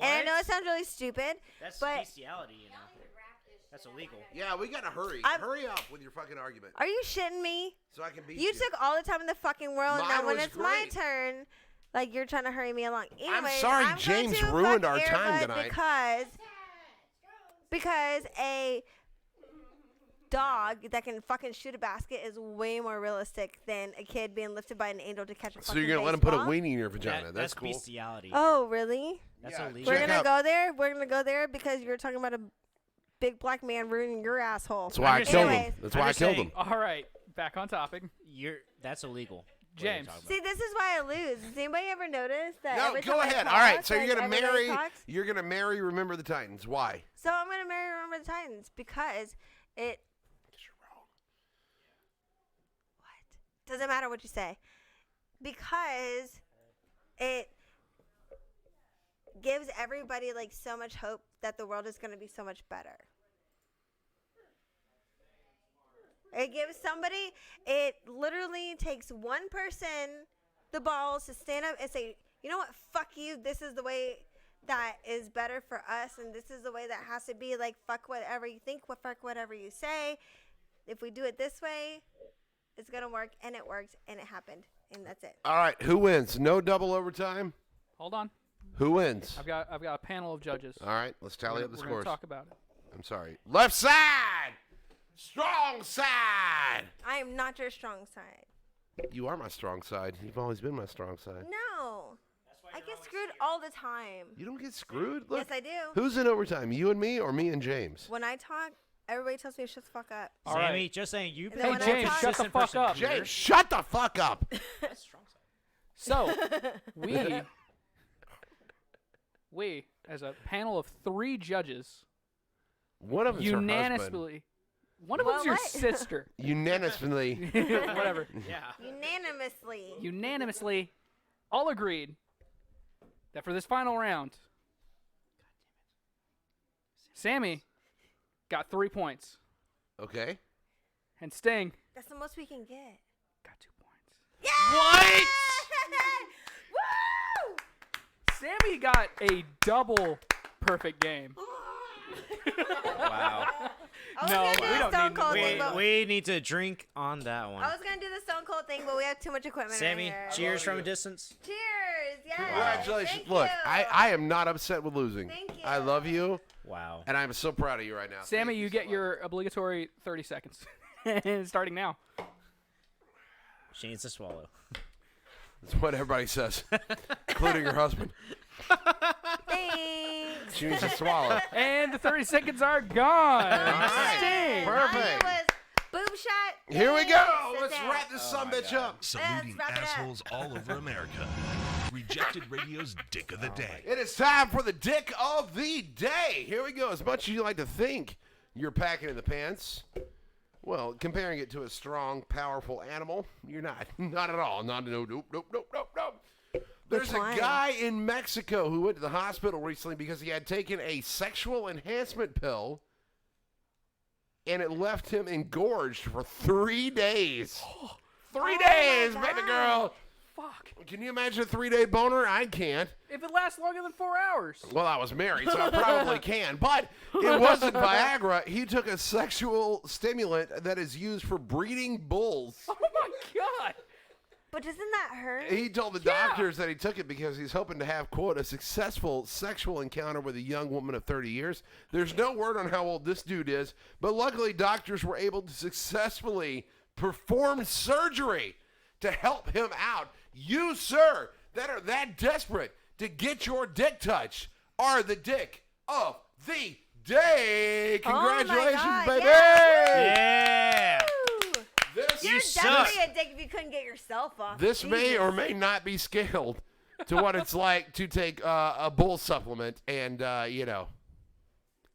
And I know it sounds really stupid, That's but bestiality, you know. That's illegal. yeah, we gotta hurry. I'm- Hurry up with your fucking argument are you shitting me? so I can beat You took all the time in the fucking world. Mine Now when was it's my great. turn, like you're trying to hurry me along. Anyways, sorry, I'm James going to ruined fuck our time Airbud tonight. because a dog that can fucking shoot a basket is way more realistic than a kid being lifted by an angel to catch a So fucking you're gonna let him put a baseball. weenie in your vagina? That- That's that's cool. bestiality. Oh, really? That's Yeah, illegal. We're check gonna out- go there. We're gonna go there because you're talking about a big black man ruining your asshole. That's why I I'm just killed saying- him. That's why I just killed saying- him. All right, back on topic. That's illegal. James. See, this is why I lose. Does anybody ever notice that? No, every go time I ahead. talk, All right, so like, you're gonna everybody marry. talks? You're gonna marry. Remember the Titans. Why? So I'm gonna marry Remember the Titans because it. What? Doesn't matter what you say, because it gives everybody like so much hope that the world is gonna be so much better. It gives somebody. It literally takes one person the balls to stand up and say, you know what? Fuck you. This is the way that is better for us, and this is the way that has to be. Like, fuck whatever you think, fuck whatever you say. If we do it this way, it's gonna work, and it worked, and it happened, and that's it. All right, who wins? No double overtime. Hold on. Who wins? I've got a panel of judges. All right, let's tally We're up the gonna scores. talk about it. I'm sorry. Left side, strong side. I am not your strong side. You are my strong side. You've always been my strong side. No, I get screwed all the time. You don't get screwed. Look, Yes, I do. who's in overtime? You and me, or me and James? When I talk, everybody tells me to shut the fuck up. All Sammy, right. just saying you. And then Hey, when I James, talk- shut the fuck up. James, shut the fuck up. That's strong side. So, we, as a panel of 3 judges, One of them's her husband. unanimously, one of them's your What? sister. Unanimously. Whatever. Yeah. Unanimously. All agreed that for this final round, Sammy got 3 points, Okay. and Sting That's the most we can get. got 2 points. What? Woo! Sammy got a double perfect game. Wow. I was No, gonna do we the don't Stone need- Cold thing, We, but we need to drink on that one. I was gonna do the Stone Cold thing, but we have too much equipment. Sammy, right here. cheers from a distance. Cheers! Yes. Congratulations. Thank Look, you. I am not upset with losing. Thank you. I love you, Wow. and I'm so proud of you right now. Sammy, Thank you so get much. your obligatory 30 seconds. Starting now. She needs to swallow. That's what everybody says, including your husband. Thanks. She needs to swallow. And the 30 seconds are gone. right. Sting. Perfect. Mine was boob shot. Here we go. That's Let's it. wrap this sumbitch up. Saluting wrap it up. assholes all over America. Rejected Radio's Dick of the Day. It is time for the dick of the day. Here we go. As much as you like to think you're packing in the pants, well, comparing it to a strong, powerful animal, you're not. Not at all. Not nope. There's a one? guy in Mexico who went to the hospital recently because he had taken a sexual enhancement pill and it left him engorged for 3 days. 3 days, baby girl. Fuck. Can you imagine a 3-day boner? I can't. If it lasts longer than 4 hours. Well, I was married, so I probably can. But it wasn't Viagra. He took a sexual stimulant that is used for breeding bulls. Oh my god. But doesn't that hurt? He told the doctors that he took it because he's hoping to have, quote, a successful sexual encounter with a young woman of 30 years. There's no word on how old this dude is, but luckily doctors were able to successfully perform surgery to help him out. You, sir, that are that desperate to get your dick touched are the dick of the day. Congratulations, God, baby. Yeah. This, You're suck. definitely a dick if you couldn't get yourself off. this may Jesus. or may not be scaled to what it's like to take a bull supplement and,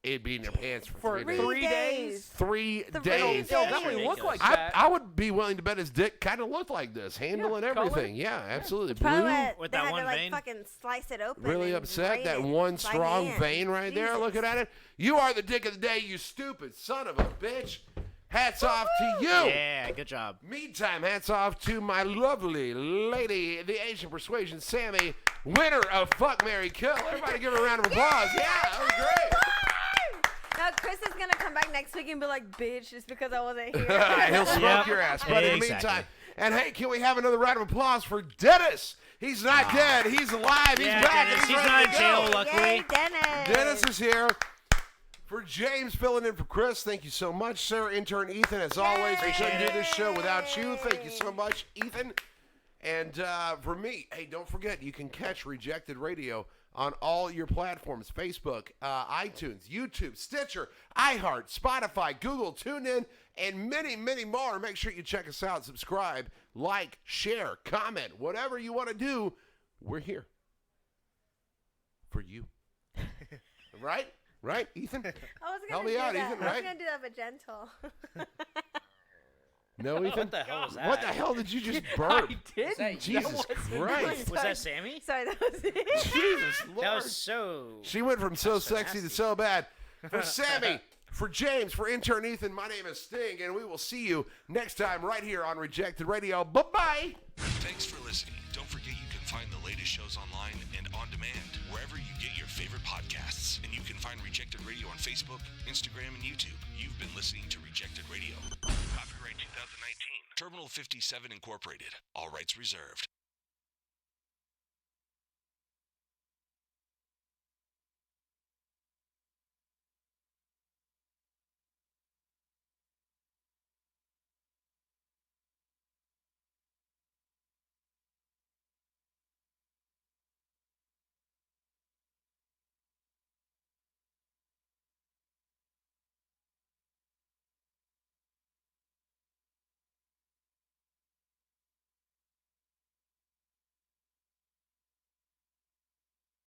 it be in your pants for 3 days. 3 days. 3 3 days. days. Definitely look like I, that. I would be willing to bet his dick kind of looked like this, handle and color. everything. Yeah, absolutely. Probably Blue. what With they that had one to like vein? fucking slice it open. Really and upset. drain That it one by strong hand. vein right there. Jesus. Looking at it. You are the dick of the day, you stupid son of a bitch. Hats off to you. Yeah, good job. Meantime, hats off to my lovely lady, the Asian Persuasion, Sammy, winner of Fuck, Marry, Kill. Everybody give her a round of applause. Yeah, that was great. Now Chris is gonna come back next week and be like, "Bitch, just because I wasn't here." He'll smoke Yep. your ass. But in the Exactly. meantime, and hey, can we have another round of applause for Dennis? He's not dead. He's alive. He's Yeah, back. Dennis, and he's ready not to in go. jail, luckily. Yay, Dennis. Dennis is here. For James filling in for Chris, thank you so much, sir. Intern Ethan, as always, we couldn't do this show without you. Thank you so much, Ethan. And for me, hey, don't forget, you can catch Rejected Radio on all your platforms: Facebook, iTunes, YouTube, Stitcher, iHeart, Spotify, Google, TuneIn, and many, many more. Make sure you check us out, subscribe, like, share, comment, whatever you want to do. We're here for you. Right? Right, Ethan? I was gonna Help me do out, that. Ethan, I right? was gonna do that, but gentle. No, Ethan? What the hell was that? What the hell did you just burp? didn't. Jesus Christ. Was that Sammy? Sorry, that was it. Jesus Lord. That was so. She went from so That's so sexy to nasty. so bad. For Sammy, for James, for intern Ethan, my name is Sting, and we will see you next time right here on Rejected Radio. Bye-bye. Thanks for listening. Don't forget you can find the latest shows online and on demand wherever you get your favorite podcasts. And you can find Rejected Radio on Facebook, Instagram, and YouTube. You've been listening to Rejected Radio. Copyright 2019. Terminal 57 Incorporated. All rights reserved.